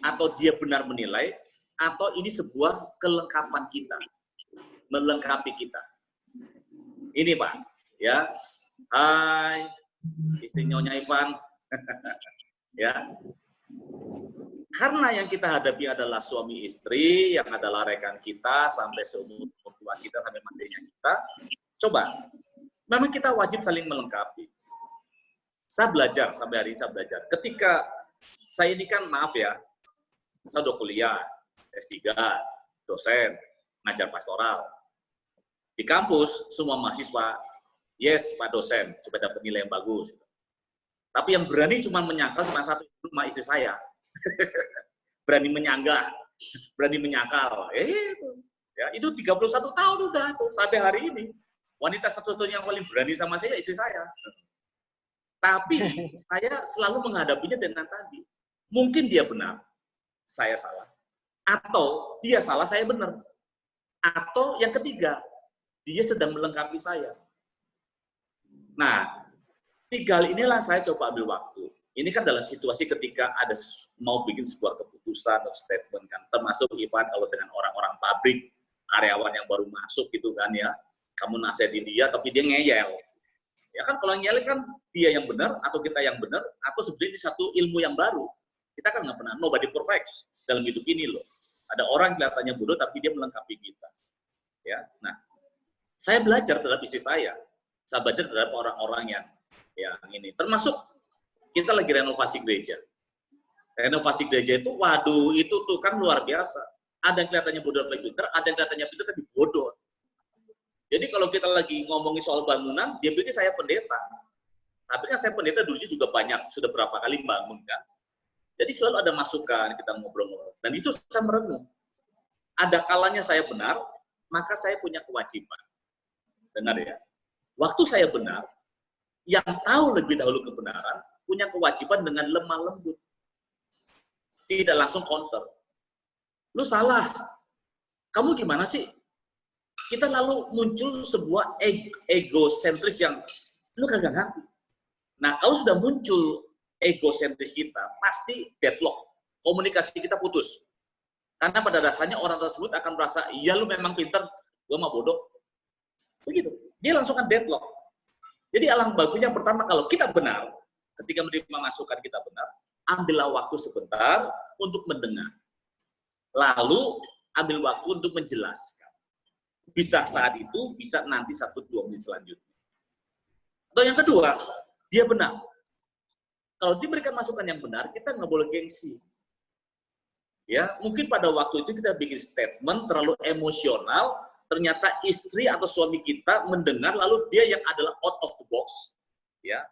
atau dia benar menilai, atau ini sebuah kelengkapan kita. Melengkapi kita. Ini Pak. Ya, hai, istri Nyonya Ivan. Ya. Karena yang kita hadapi adalah suami istri, yang adalah rekan kita, sampai seumur tua kita, sampai matinya kita. Coba, memang kita wajib saling melengkapi. Saya belajar, sampai hari ini saya belajar. Ketika saya ini kan, maaf ya, saya udah kuliah, S3, dosen, ngajar pastoral. Di kampus, semua mahasiswa, yes, Pak dosen, supaya dapat nilai yang bagus. Tapi yang berani cuma menyangkal cuma satu, cuma istri saya. Berani menyanggah, berani menyangkal. Ya, itu 31 tahun udah tuh, sampai hari ini. Wanita satu-satunya yang paling berani sama saya, istri saya. Tapi saya selalu menghadapinya dengan tadi. Mungkin dia benar, saya salah. Atau dia salah, saya benar. Atau yang ketiga, dia sedang melengkapi saya. Nah, 3 hal inilah saya coba ambil waktu. Ini kan dalam situasi ketika ada mau bikin sebuah keputusan atau statement kan, termasuk Ivan kalau dengan orang-orang pabrik, karyawan yang baru masuk gitu kan ya, kamu nasihatin dia tapi dia ngeyel. Ya kan kalau ngeyel kan dia yang benar atau kita yang benar, atau sebenarnya satu ilmu yang baru. Kita kan nggak pernah, nobody perfect dalam hidup ini loh. Ada orang kelihatannya bodoh tapi dia melengkapi kita. Ya, nah saya belajar terhadap istri saya belajar terhadap orang-orang yang ini, termasuk kita lagi renovasi gereja. Renovasi gereja itu, waduh, itu tuh kan luar biasa. Ada yang kelihatannya bodoh tapi pintar, ada yang kelihatannya pintar tapi bodoh. Jadi kalau kita lagi ngomongin soal bangunan, dia pikir saya pendeta. Tapi kan saya pendeta dulunya juga banyak, sudah berapa kali bangun kan. Jadi selalu ada masukan, kita ngobrol-ngobrol. Dan itu saya merenung. Ada kalanya saya benar, maka saya punya kewajiban. Dengar ya. Waktu saya benar, yang tahu lebih dahulu kebenaran, punya kewajiban dengan lemah lembut. Tidak langsung counter. Lu salah. Kamu gimana sih? Kita lalu muncul sebuah egosentris yang lu kagak ngerti. Nah, kalau sudah muncul egosentris kita, pasti deadlock. Komunikasi kita putus. Karena pada dasarnya orang tersebut akan merasa, iya lu memang pinter, gua mah bodoh. Begitu. Dia langsung kan deadlock. Jadi alangkah bagusnya pertama kalau kita benar, ketika menerima masukan kita benar, ambillah waktu sebentar untuk mendengar. Lalu ambil waktu untuk menjelaskan. Bisa saat itu, bisa nanti 1-2 menit selanjutnya. Atau yang kedua, dia benar. Kalau diberikan masukan yang benar, kita nggak boleh gengsi. Ya, mungkin pada waktu itu kita bikin statement terlalu emosional, ternyata istri atau suami kita mendengar, lalu dia yang adalah out of the box, ya,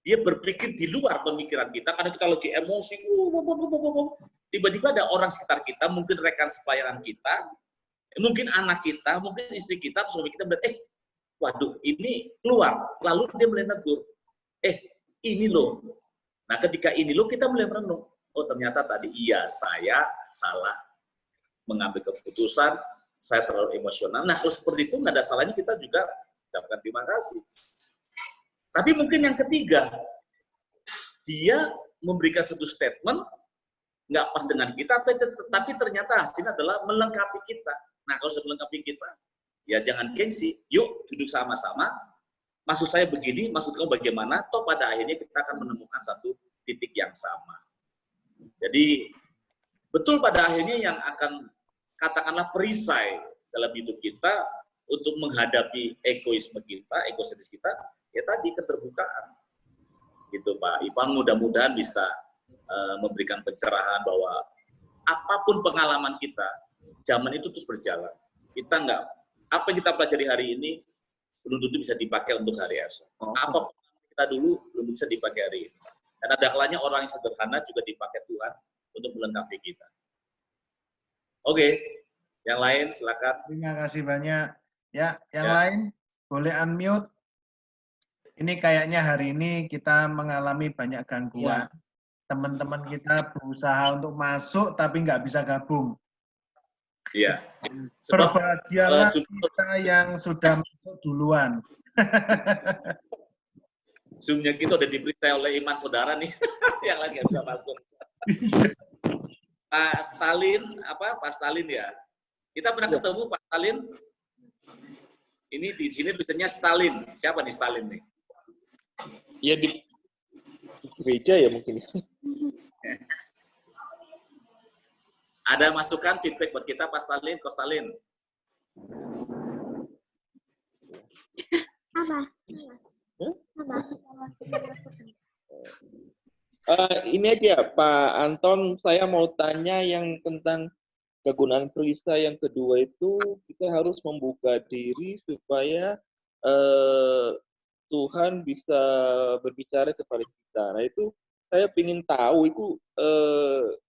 dia berpikir di luar pemikiran kita, karena kita lagi emosi, tiba-tiba ada orang sekitar kita, mungkin rekan sepelayanan kita, mungkin anak kita, mungkin istri kita, atau suami kita bilang, waduh, ini keluar, lalu dia mulai negur, ini loh. Nah, ketika ini loh, kita mulai merenung, oh ternyata tadi iya, saya salah mengambil keputusan, saya terlalu emosional. Nah, kalau seperti itu, nggak ada salahnya kita juga ucapkan terima kasih. Tapi mungkin yang ketiga, dia memberikan satu statement, nggak pas dengan kita, tapi ternyata hasilnya adalah melengkapi kita. Nah, kalau sudah melengkapi kita, ya jangan gengsi, yuk duduk sama-sama, maksud saya begini, maksud kamu bagaimana, toh pada akhirnya kita akan menemukan satu titik yang sama. Jadi, betul pada akhirnya yang akan katakanlah perisai dalam hidup kita untuk menghadapi egoisme kita, egosentris kita, ya tadi keterbukaan. Gitu Pak Ivan, mudah-mudahan bisa memberikan pencerahan bahwa apapun pengalaman kita, zaman itu terus berjalan. Kita nggak, apa yang kita pelajari hari ini, belum tentu bisa dipakai untuk hari esok. Apa kita dulu, belum bisa dipakai hari ini. Dan ada kalanya orang yang sederhana juga dipakai Tuhan untuk melengkapi kita. Oke, yang lain silakan. Terima kasih banyak. Ya, yang lain boleh unmute. Ini kayaknya hari ini kita mengalami banyak gangguan. Teman-teman kita berusaha untuk masuk tapi nggak bisa gabung. Iya. Berbahagialah kita yang sudah masuk duluan. Zoom-nya kita udah diperiksa oleh iman saudara nih, yang lain nggak bisa masuk. Pak Stalin ya. Kita pernah ketemu Pak Stalin. Ini di sini tulisannya Stalin. Siapa nih Stalin nih? Ya di gereja ya mungkin. Ada masukan, feedback buat kita, Pak Stalin, Kostalin? Apa? Ini aja Pak Anton, saya mau tanya yang tentang kegunaan perisai yang kedua itu kita harus membuka diri supaya Tuhan bisa berbicara kepada kita. Nah itu saya ingin tahu itu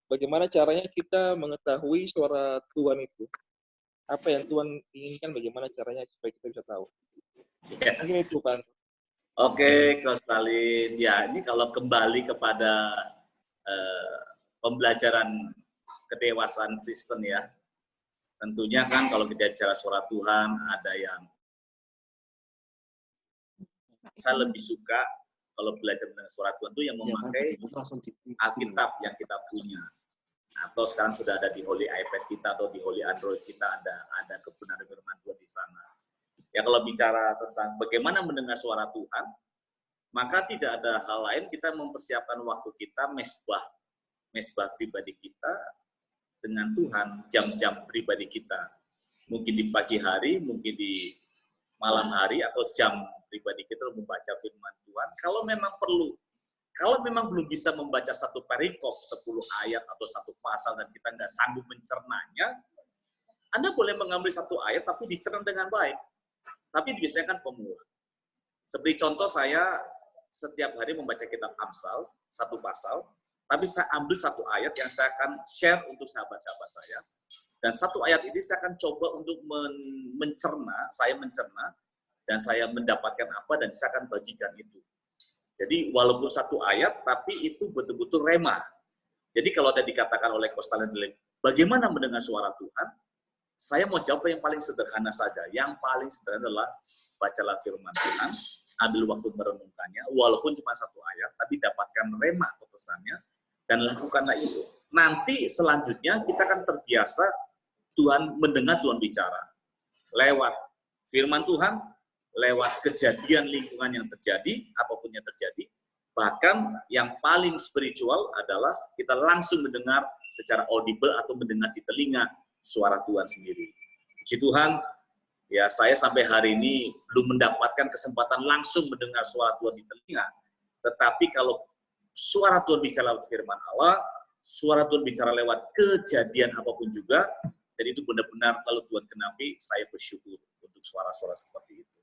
bagaimana caranya kita mengetahui suara Tuhan itu. Apa yang Tuhan inginkan, bagaimana caranya supaya kita bisa tahu. Ya. Mungkin itu Pak Anton. Oke, Kostalin. Ya, ini kalau kembali kepada pembelajaran kedewasaan Kristen ya, tentunya kan kalau kita bicara suara Tuhan, ada yang saya lebih suka kalau belajar dengan suara Tuhan itu yang memakai Alkitab yang kita punya. Atau sekarang sudah ada di Holy iPad kita atau di Holy Android kita ada kebenaran firman Tuhan di sana. Ya kalau bicara tentang bagaimana mendengar suara Tuhan, maka tidak ada hal lain kita mempersiapkan waktu kita, mesbah pribadi kita dengan Tuhan, jam-jam pribadi kita. Mungkin di pagi hari, mungkin di malam hari, atau jam pribadi kita membaca firman Tuhan. Kalau memang perlu, kalau memang belum bisa membaca satu perikop, 10 ayat atau satu pasal dan kita nggak sanggup mencernanya, Anda boleh mengambil satu ayat tapi dicerna dengan baik. Tapi biasanya kan pemula. Seperti contoh saya setiap hari membaca kitab Amsal, satu pasal, tapi saya ambil satu ayat yang saya akan share untuk sahabat-sahabat saya. Dan satu ayat ini saya akan coba untuk mencerna, dan saya mendapatkan apa, dan saya akan bagikan itu. Jadi walaupun satu ayat, tapi itu betul-betul rema. Jadi kalau tadi dikatakan oleh Kostalin, bagaimana mendengar suara Tuhan? Saya mau jawab yang paling sederhana saja. Yang paling sederhana adalah bacalah firman Tuhan, ambil waktu merenungkannya, walaupun cuma satu ayat, tapi dapatkan rema atau pesannya, dan lakukanlah itu. Nanti selanjutnya kita akan terbiasa Tuhan mendengar Tuhan bicara. Lewat firman Tuhan, lewat kejadian lingkungan yang terjadi, apapun yang terjadi, bahkan yang paling spiritual adalah kita langsung mendengar secara audible atau mendengar di telinga suara Tuhan sendiri. Puji Tuhan, ya saya sampai hari ini belum mendapatkan kesempatan langsung mendengar suara Tuhan di telinga. Tetapi kalau suara Tuhan bicara lewat firman Allah, suara Tuhan bicara lewat kejadian apapun juga, dan itu benar-benar kalau Tuhan kenapi, saya bersyukur untuk suara-suara seperti itu.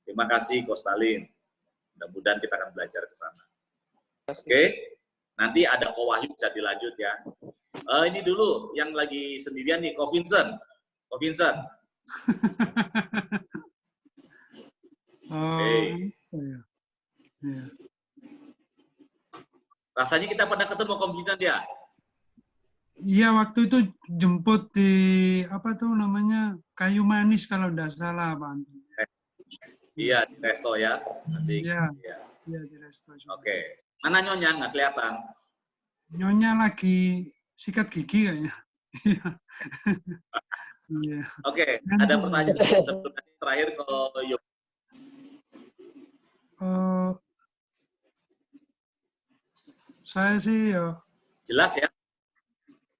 Terima kasih, Kostalin. Mudah-mudahan kita akan belajar ke sana. Oke, nanti ada Ko Wahyu bisa dilanjut ya. Ini dulu yang lagi sendirian nih, Ko Vincent. Ko Vincent. Hey. Ya. Rasanya kita pernah ketemu Ko Vincent ya? Iya, waktu itu jemput di apa tuh namanya Kayu Manis kalau tidak salah, Pak Anton. Iya, di resto ya. Asik. Iya, ya. Iya di resto. Oke. Mana Nyonya? Nggak kelihatan. Nyonya lagi sikat gigi kayaknya. Iya. Oke, ada pertanyaan sebelum terakhir ke Yogi. Saya sih ya Jelas ya?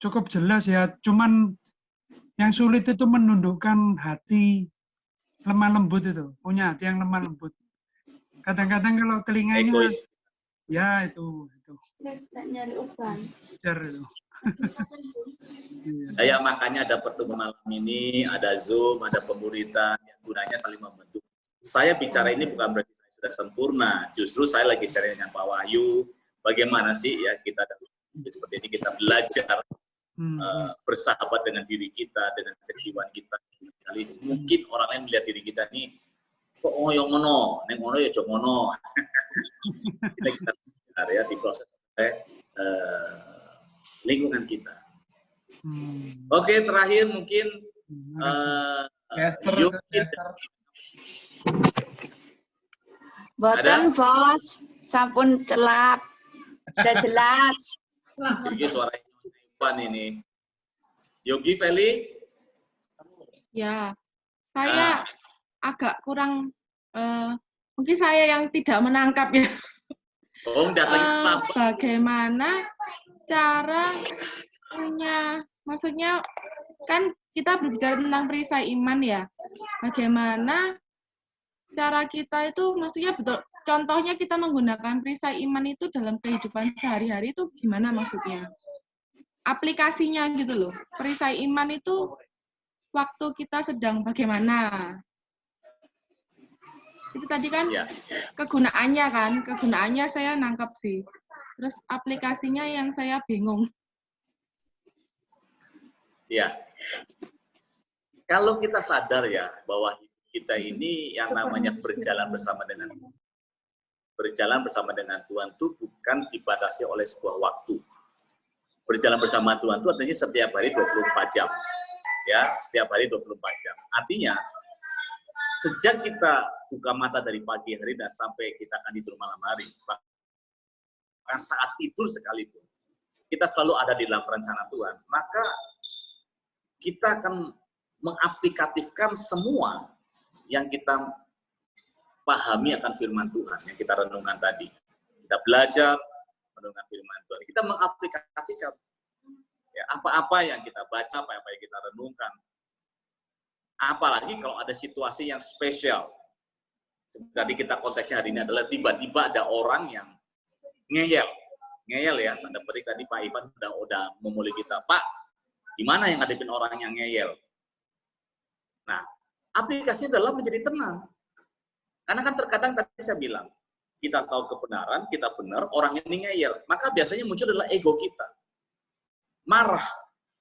cukup jelas ya, cuman yang sulit itu menundukkan hati lemah lembut itu, punya hati yang lemah lembut. Kadang-kadang kalau telinganya, Egois. ya itu. Nyari uban. Itu. Ya, makanya ada pertemuan malam ini, ada Zoom, ada pemuritan, yang gunanya saling membentuk. Saya bicara ini bukan berarti saya sudah sempurna, justru saya lagi sharing dengan Pak Wahyu, bagaimana sih ya kita seperti ini kita belajar bersahabat dengan diri kita, dengan kejiwaan kita. Mungkin orang lain melihat diri kita nih, kok yang ngono, neng ngono ya jok ngono. Kita ya di proses lingkungan kita. Oke, terakhir mungkin Boten bos, sampun celap, sudah jelas. Ini suaranya Ivan ini. Yogi Feli? Ya, saya agak kurang, mungkin saya yang tidak menangkap ya. Bagaimana cara punya, maksudnya kan kita berbicara tentang perisai iman ya. Bagaimana cara kita itu, maksudnya betul, contohnya kita menggunakan perisai iman itu dalam kehidupan sehari-hari itu gimana maksudnya? Aplikasinya gitu loh. Perisai iman itu waktu kita sedang bagaimana? Itu tadi kan kegunaannya saya nangkep sih. Terus aplikasinya yang saya bingung. Ya, kalau kita sadar ya bahwa kita ini yang namanya berjalan bersama dengan Tuhan itu bukan dibatasi oleh sebuah waktu. Berjalan bersama Tuhan itu artinya setiap hari 24 jam. Ya, setiap hari 24 jam. Artinya sejak kita buka mata dari pagi hari dan sampai kita akan tidur malam hari, bahkan saat tidur sekalipun, kita selalu ada di dalam rencana Tuhan, maka kita akan mengaplikatifkan semua yang kita pahami akan firman Tuhan, yang kita renungkan tadi. Kita belajar mendengar firman Tuhan, kita mengaplikasikan ya, apa-apa yang kita baca, apa-apa yang kita renungkan. Apalagi kalau ada situasi yang spesial. Tadi kita konteksnya hari ini adalah tiba-tiba ada orang yang ngeyel ya, tanda petik tadi Pak Ivan udah memulai kita, Pak, gimana yang ngadepin orang yang ngeyel? Nah, aplikasinya adalah menjadi tenang. Karena kan terkadang tadi saya bilang, kita tahu kebenaran, kita benar, orang ini ngeyel. Maka biasanya muncul adalah ego kita. Marah,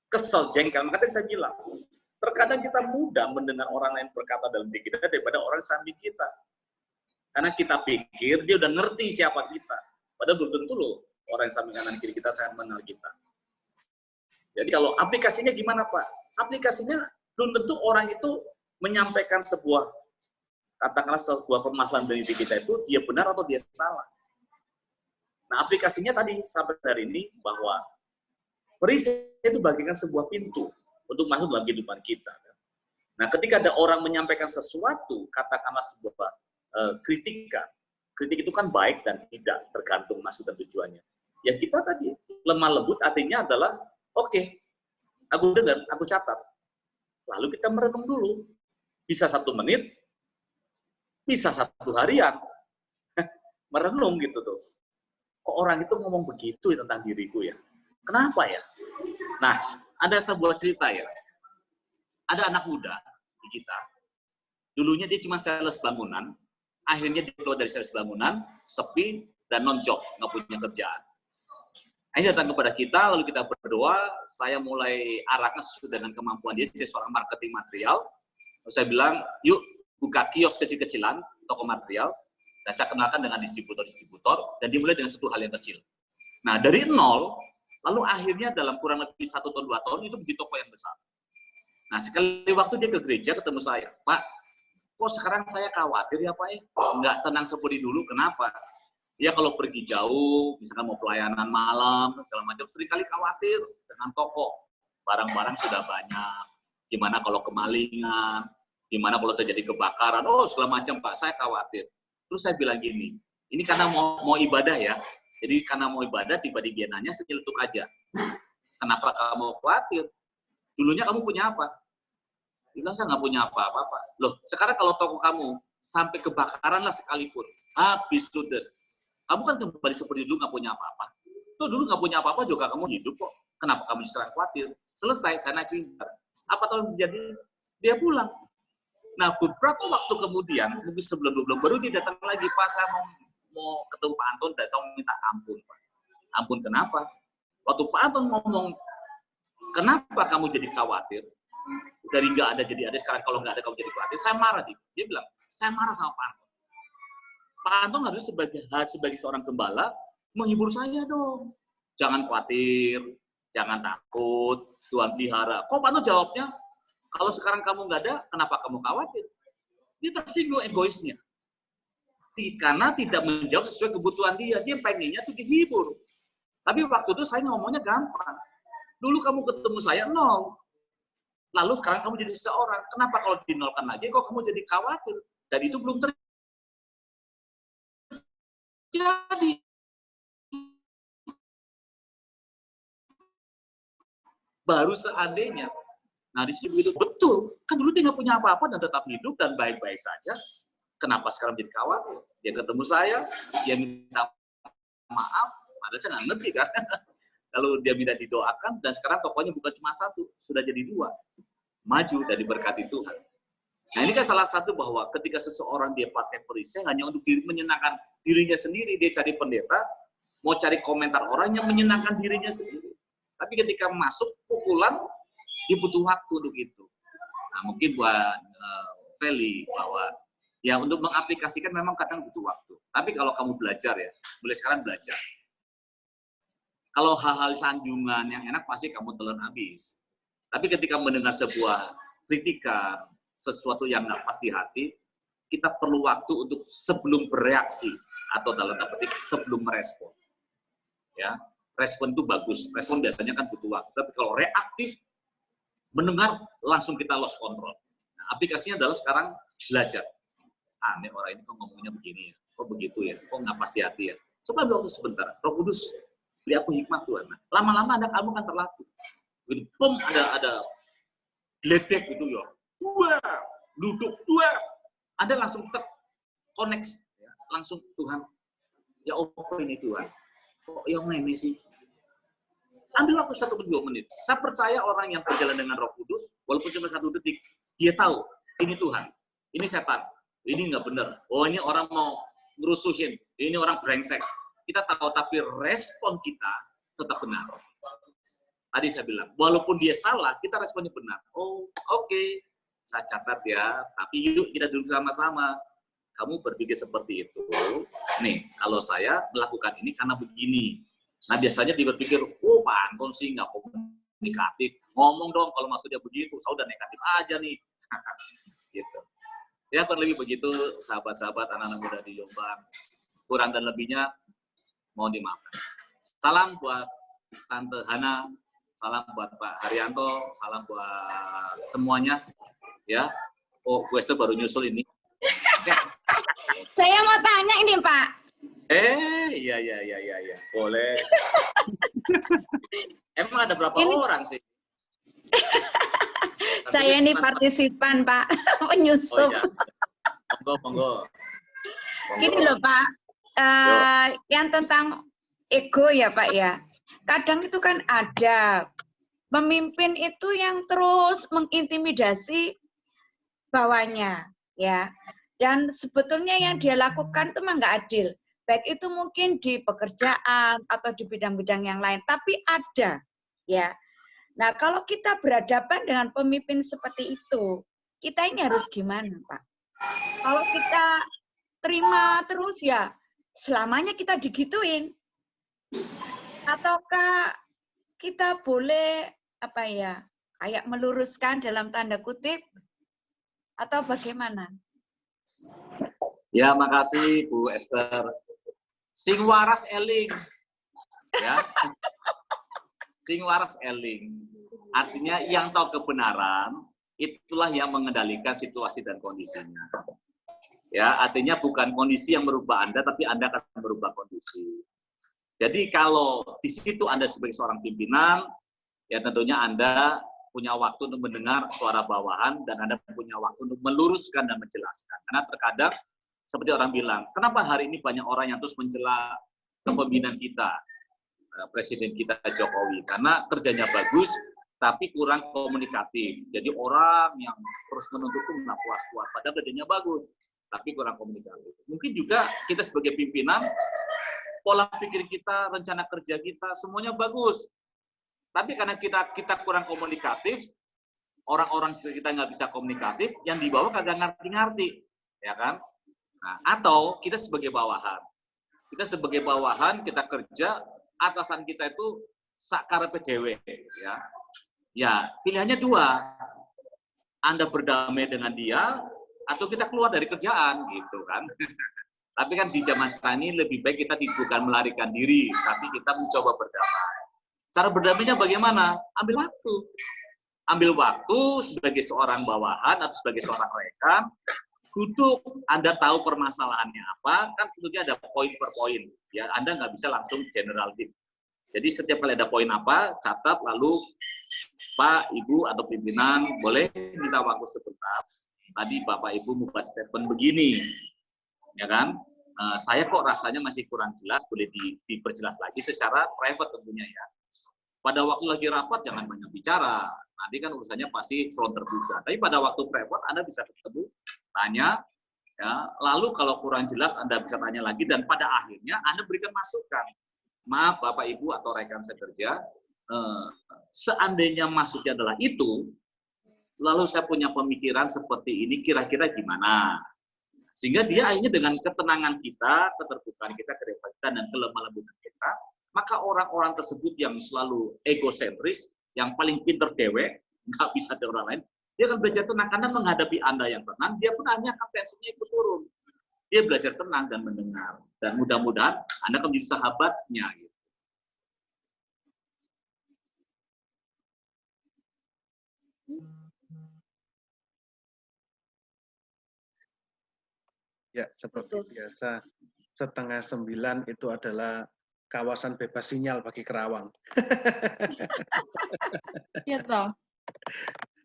kesel, jengkel. Maka tadi saya bilang, terkadang kita mudah mendengar orang lain berkata dalam diri kita daripada orang samping kita. Karena kita pikir dia udah ngerti siapa kita. Padahal belum tentu loh orang yang samping kanan kiri kita sangat mengenal kita. Jadi kalau aplikasinya gimana Pak? Aplikasinya belum tentu orang itu menyampaikan sebuah, katakanlah sebuah permasalahan dari diri kita itu dia benar atau dia salah. Nah aplikasinya tadi sampai hari ini bahwa perisai itu bagikan sebuah pintu untuk masuk dalam kehidupan kita. Nah, ketika ada orang menyampaikan sesuatu, katakanlah sebuah kritikan. Kritik itu kan baik dan tidak, tergantung maksud dan tujuannya. Ya kita tadi, lemah lembut artinya adalah, oke, aku dengar, aku catat. Lalu kita merenung dulu. Bisa 1 menit, bisa 1 harian. Merenung gitu tuh. Kok orang itu ngomong begitu ya tentang diriku ya? Kenapa ya? Nah, ada sebuah cerita ya. Ada anak muda di kita. Dulunya dia cuma sales bangunan. Akhirnya dia keluar dari sales bangunan, sepi, dan non-job, nggak punya kerjaan. Akhirnya datang kepada kita, lalu kita berdoa. Saya mulai arahkan sesuai dengan kemampuan dia, saya seorang marketing material. Lalu saya bilang, yuk buka kios kecil-kecilan, toko material. Dan saya kenalkan dengan distributor-distributor, dan dimulai dengan satu hal yang kecil. Nah, dari nol, lalu akhirnya dalam kurang lebih 1 atau 2 tahun itu menjadi toko yang besar. Nah sekali waktu dia ke gereja ketemu saya, Pak, kok sekarang saya khawatir ya Pak ya, nggak tenang seperti dulu, kenapa? Ya kalau pergi jauh, misalkan mau pelayanan malam, segala macam, seringkali khawatir dengan toko. Barang-barang sudah banyak, gimana kalau kemalingan, gimana kalau terjadi kebakaran, oh segala macam Pak, saya khawatir. Terus saya bilang gini, ini karena mau ibadah ya, jadi karena mau ibadah, tiba-tiba dia nanya, senyeletuk aja. Kenapa kamu khawatir? Dulunya kamu punya apa? Dia bilang, saya nggak punya apa-apa. Loh, sekarang kalau toko kamu sampai kebakaran lah sekalipun, habis ludes. Kamu kan kembali seperti dulu nggak punya apa-apa. Tuh dulu nggak punya apa-apa juga kamu hidup kok. Kenapa kamu justru khawatir? Selesai, saya naik pintar. Apa tahu terjadi? Dia pulang. Nah, beberapa waktu kemudian, mungkin sebelum 2 bulan, baru dia datang lagi, Pak, saya mau ketemu Pak Anton dan saya minta ampun, Pak. Ampun kenapa? Waktu Pak Anton ngomong, kenapa kamu jadi khawatir? Dari nggak ada jadi ada, sekarang kalau nggak ada kamu jadi khawatir, saya marah. Dia bilang, saya marah sama Pak Anton. Pak Anton harus sebagai seorang gembala, menghibur saya dong. Jangan khawatir, jangan takut, Tuhan pelihara. Kok Pak Anton jawabnya, kalau sekarang kamu nggak ada, kenapa kamu khawatir? Dia tersinggung egoisnya. Karena tidak menjawab sesuai kebutuhan dia. Dia pengennya tuh dihibur. Tapi waktu itu saya ngomongnya gampang. Dulu kamu ketemu saya 0. Lalu sekarang kamu jadi seseorang. Kenapa kalau dinolkan lagi kok kamu jadi khawatir? Dan itu belum terjadi. Baru seandainya. Nah, di sini begitu, betul. Kan dulu dia nggak punya apa-apa dan tetap hidup dan baik-baik saja. Kenapa sekarang jadi khawatir? Dia ketemu saya, dia minta maaf, padahal saya nggak ngerti kan. Kalau dia minta didoakan, dan sekarang tokonya bukan cuma satu, sudah jadi 2. Maju dan diberkati Tuhan. Nah, ini kan salah satu bahwa ketika seseorang dia pakai perisai hanya untuk menyenangkan dirinya sendiri, dia cari pendeta, mau cari komentar orang yang menyenangkan dirinya sendiri. Tapi ketika masuk pukulan, dia butuh waktu untuk itu. Nah, mungkin buat Feli, bahwa ya untuk mengaplikasikan memang kadang butuh waktu. Tapi kalau kamu belajar ya, mulai sekarang belajar. Kalau hal-hal sanjungan yang enak pasti kamu telan habis. Tapi ketika mendengar sebuah kritikan, sesuatu yang nggak pasti hati, kita perlu waktu untuk sebelum bereaksi atau dalam tanda petik sebelum merespon. Ya, respon itu bagus. Respon biasanya kan butuh waktu. Tapi kalau reaktif, mendengar langsung kita lost control. Nah, aplikasinya adalah sekarang belajar. Aneh orang ini kok ngomongnya begini ya, kok begitu ya, kok nggak pasti hati ya. Coba waktu sebentar, Roh Kudus, beri aku hikmat Tuhan. Nah, lama-lama kamu kan terlatih. Gitu, pom ada gledek gitu ya, duduk, Anda langsung connect, ya, langsung Tuhan, ya apa ini Tuhan, kok yang ini sih? Ambil waktu 1-2 menit. Saya percaya orang yang berjalan dengan Roh Kudus, walaupun cuma 1 detik, dia tahu, ini Tuhan, ini setan, ini nggak benar. Oh, ini orang mau ngerusuhin, ini orang brengsek. Kita tahu, tapi respon kita tetap benar. Tadi saya bilang, walaupun dia salah, kita responnya benar. Oh, oke. Saya catat ya, tapi yuk kita duduk sama-sama. Kamu berpikir seperti itu. Nih, kalau saya melakukan ini karena begini. Nah, biasanya dia berpikir, oh Pak Anton sih nggak komunikatif. Ngomong dong kalau maksudnya begitu, saya udah negatif aja nih. Gitu. Ya, kurang lebih begitu, sahabat-sahabat anak-anak muda di Jombang. Kurang dan lebihnya, mohon dimaafkan. Salam buat Tante Hana, salam buat Pak Haryanto, salam buat semuanya. Ya, oh, gue baru nyusul ini. Saya mau tanya ini, Pak. Iya. Boleh. Emang ada berapa orang sih? Saya ini partisipan, Pak. Penyusup. Oh, iya. Monggo. Gini loh, Pak. Yang tentang ego ya, Pak ya. Kadang itu kan ada pemimpin itu yang terus mengintimidasi bawahnya, ya. Dan sebetulnya yang dia lakukan itu mah nggak adil. Baik itu mungkin di pekerjaan atau di bidang-bidang yang lain, tapi ada, ya. Nah, kalau kita berhadapan dengan pemimpin seperti itu, kita ini harus gimana, Pak? Kalau kita terima terus ya, selamanya kita digituin. Ataukah kita boleh, apa ya, kayak meluruskan dalam tanda kutip, atau bagaimana? Ya, makasih Bu Esther. Sing waras eling. Ya. Sing waras eling. Artinya yang tahu kebenaran, itulah yang mengendalikan situasi dan kondisinya. Ya, artinya bukan kondisi yang merubah Anda, tapi Anda akan merubah kondisi. Jadi kalau di situ Anda sebagai seorang pimpinan, ya tentunya Anda punya waktu untuk mendengar suara bawahan, dan Anda punya waktu untuk meluruskan dan menjelaskan. Karena terkadang, seperti orang bilang, kenapa hari ini banyak orang yang terus mencela kepemimpinan kita, Presiden kita Jokowi, karena kerjanya bagus, tapi kurang komunikatif. Jadi orang yang terus menuntut itu nggak puas-puas, padahal kerjanya bagus, tapi kurang komunikatif. Mungkin juga kita sebagai pimpinan, pola pikir kita, rencana kerja kita, semuanya bagus. Tapi karena kita kurang komunikatif, orang-orang kita nggak bisa komunikatif, yang di bawah kagak ngerti-ngerti, ya kan? Nah, atau kita sebagai bawahan. Kita sebagai bawahan, kita kerja, atasan kita itu sakarepe dhewe, ya. Ya, pilihannya 2. Anda berdamai dengan dia, atau kita keluar dari kerjaan, gitu kan. Tapi kan di zaman sekarang ini lebih baik kita bukan melarikan diri, tapi kita mencoba berdamai. Cara berdamainya bagaimana? Ambil waktu. Ambil waktu sebagai seorang bawahan atau sebagai seorang rekan, duduk, Anda tahu permasalahannya apa, kan tentunya ada poin per poin. Ya, Anda nggak bisa langsung general tip. Jadi setiap kali ada poin apa, catat, lalu Pak, Ibu, atau pimpinan, boleh minta waktu sebentar. Tadi Bapak Ibu membuat statement begini, ya kan? Saya kok rasanya masih kurang jelas, boleh diperjelas lagi secara private tentunya ya. Pada waktu lagi rapat jangan banyak bicara, nanti kan urusannya pasti front terbuka. Tapi pada waktu private Anda bisa ketemu, tanya, ya. Lalu kalau kurang jelas Anda bisa tanya lagi, dan pada akhirnya Anda berikan masukan. Maaf Bapak Ibu atau rekan sekerja, seandainya maksudnya adalah itu, lalu saya punya pemikiran seperti ini, kira-kira gimana? Sehingga dia akhirnya dengan ketenangan kita, keterbukaan kita, kerepan kita, dan kelemah lembutan kita, maka orang-orang tersebut yang selalu egosentris, yang paling pinter dewek, nggak bisa ada orang lain, dia akan belajar tenang, karena menghadapi Anda yang tenang, dia pun hanya akan tensinya ikut turun. Dia belajar tenang dan mendengar. Dan mudah-mudahan Anda akan menjadi sahabatnya. Gitu. Ya, seperti biasa, 8:30 itu adalah kawasan bebas sinyal bagi Kerawang. Iya toh.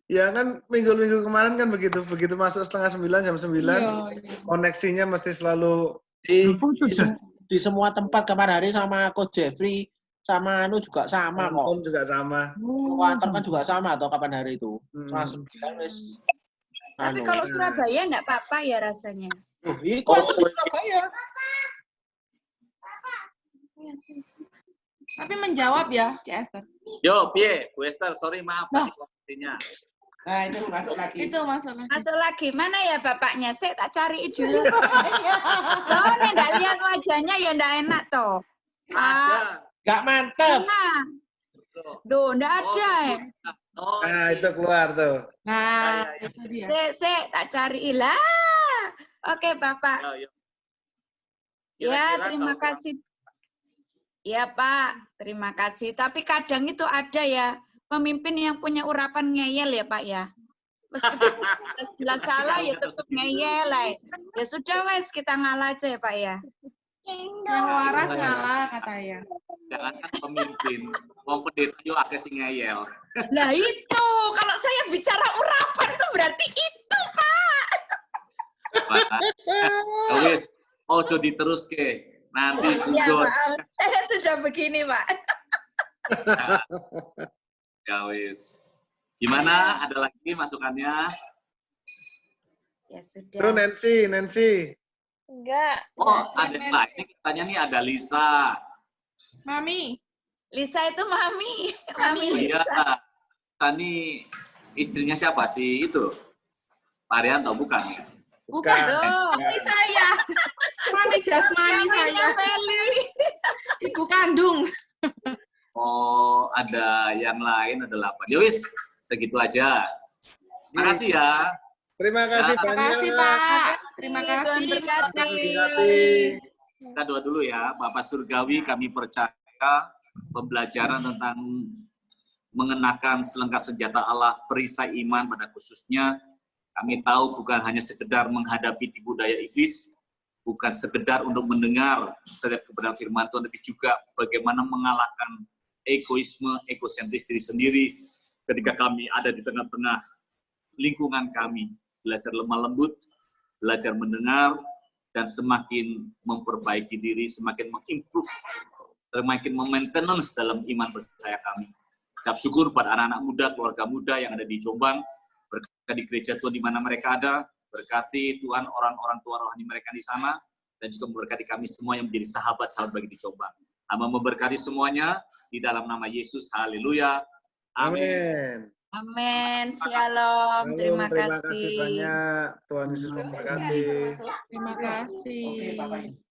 Ya kan minggu-minggu kemarin kan begitu masuk 8:30 jam 9, Iya. koneksinya mesti selalu di semua tempat kapan hari sama Coach Jeffrey sama Anu juga sama kok. Anton juga sama. Anton kan juga sama atau kapan hari itu. 9 wis. Tapi kalau Surabaya enggak apa-apa ya rasanya. Iku aku di Surabaya. Tapi menjawab ya, Cik Esther. Yo, piye, Bu Esther, sorry maaf tadi koneksinya. Nah, itu masuk lagi. Itu masuk lagi. Masuk lagi. Mana ya bapaknya? Saya tak cari dulu. Toh, enggak lihat wajahnya ya enggak enak toh. Ada. Gak mantep. Nah. Duh, enggak ada ya. Nah, itu keluar tuh. Nah, itu dia. Saya tak cari lah. Oke, Bapak. Ya, terima kasih. Ya, Pak. Terima kasih. Tapi kadang itu ada ya, pemimpin yang punya urapan ngeyel ya, Pak ya. Meskipun jelas salah ya tetap ngeyel. Ya sudah, wes kita ngalah aja ya, Pak ya. Yang waras ngalah katanya. Jangankan pemimpin, wong pendeta yo akeh sing ngeyel. Lah itu, kalau saya bicara urapan itu berarti itu, Pak. Wis, ojo diteruske. Nanti suzon. Ya, saya sudah begini, Pak. Ya wis. Gimana? Ada lagi masukannya? Ya sudah. Terus Nancy. Enggak. Oh, ada Mbak. Ini katanya nih ada Lisa. Mami. Lisa itu Mami. Mami Oh iya. Lisa. Tani istrinya siapa sih itu? Pak Arianto bukan ya? Bukan. Tuh. Mami saya. Mami jasmani saya. Feli. Ibu kandung. Oh, ada yang lain, ada 8. Yowis, segitu aja. Terima kasih ya. Terima kasih Ya. banyak. Terima kasih, Pak. Terima Tuhan kasih. berkati. Kita doa dulu ya. Bapak Surgawi, kami percaya pembelajaran tentang mengenakan selengkap senjata Allah, perisai iman pada khususnya. Kami tahu bukan hanya sekedar menghadapi tipu daya iblis, bukan sekedar untuk mendengar setiap kebenaran firman Tuhan, tapi juga bagaimana mengalahkan egoisme, egosentris diri sendiri ketika kami ada di tengah-tengah lingkungan kami. Belajar lemah lembut, belajar mendengar, dan semakin memperbaiki diri, semakin mengimprove, semakin memaintenance dalam iman percaya kami. Ucap syukur pada anak-anak muda, keluarga muda yang ada di Jombang, berkati gereja Tuhan di mana mereka ada, berkati Tuhan orang-orang tua rohani mereka di sana, dan juga memberkati kami semua yang menjadi sahabat-sahabat bagi di Jombang. Hamba memberkati semuanya di dalam nama Yesus. Haleluya. Amin. Amin. Shalom. Terima Terima kasih kasih. banyak. Tuhan Yesus memberkati. Terima kasih. Oke, Bapak Ibu.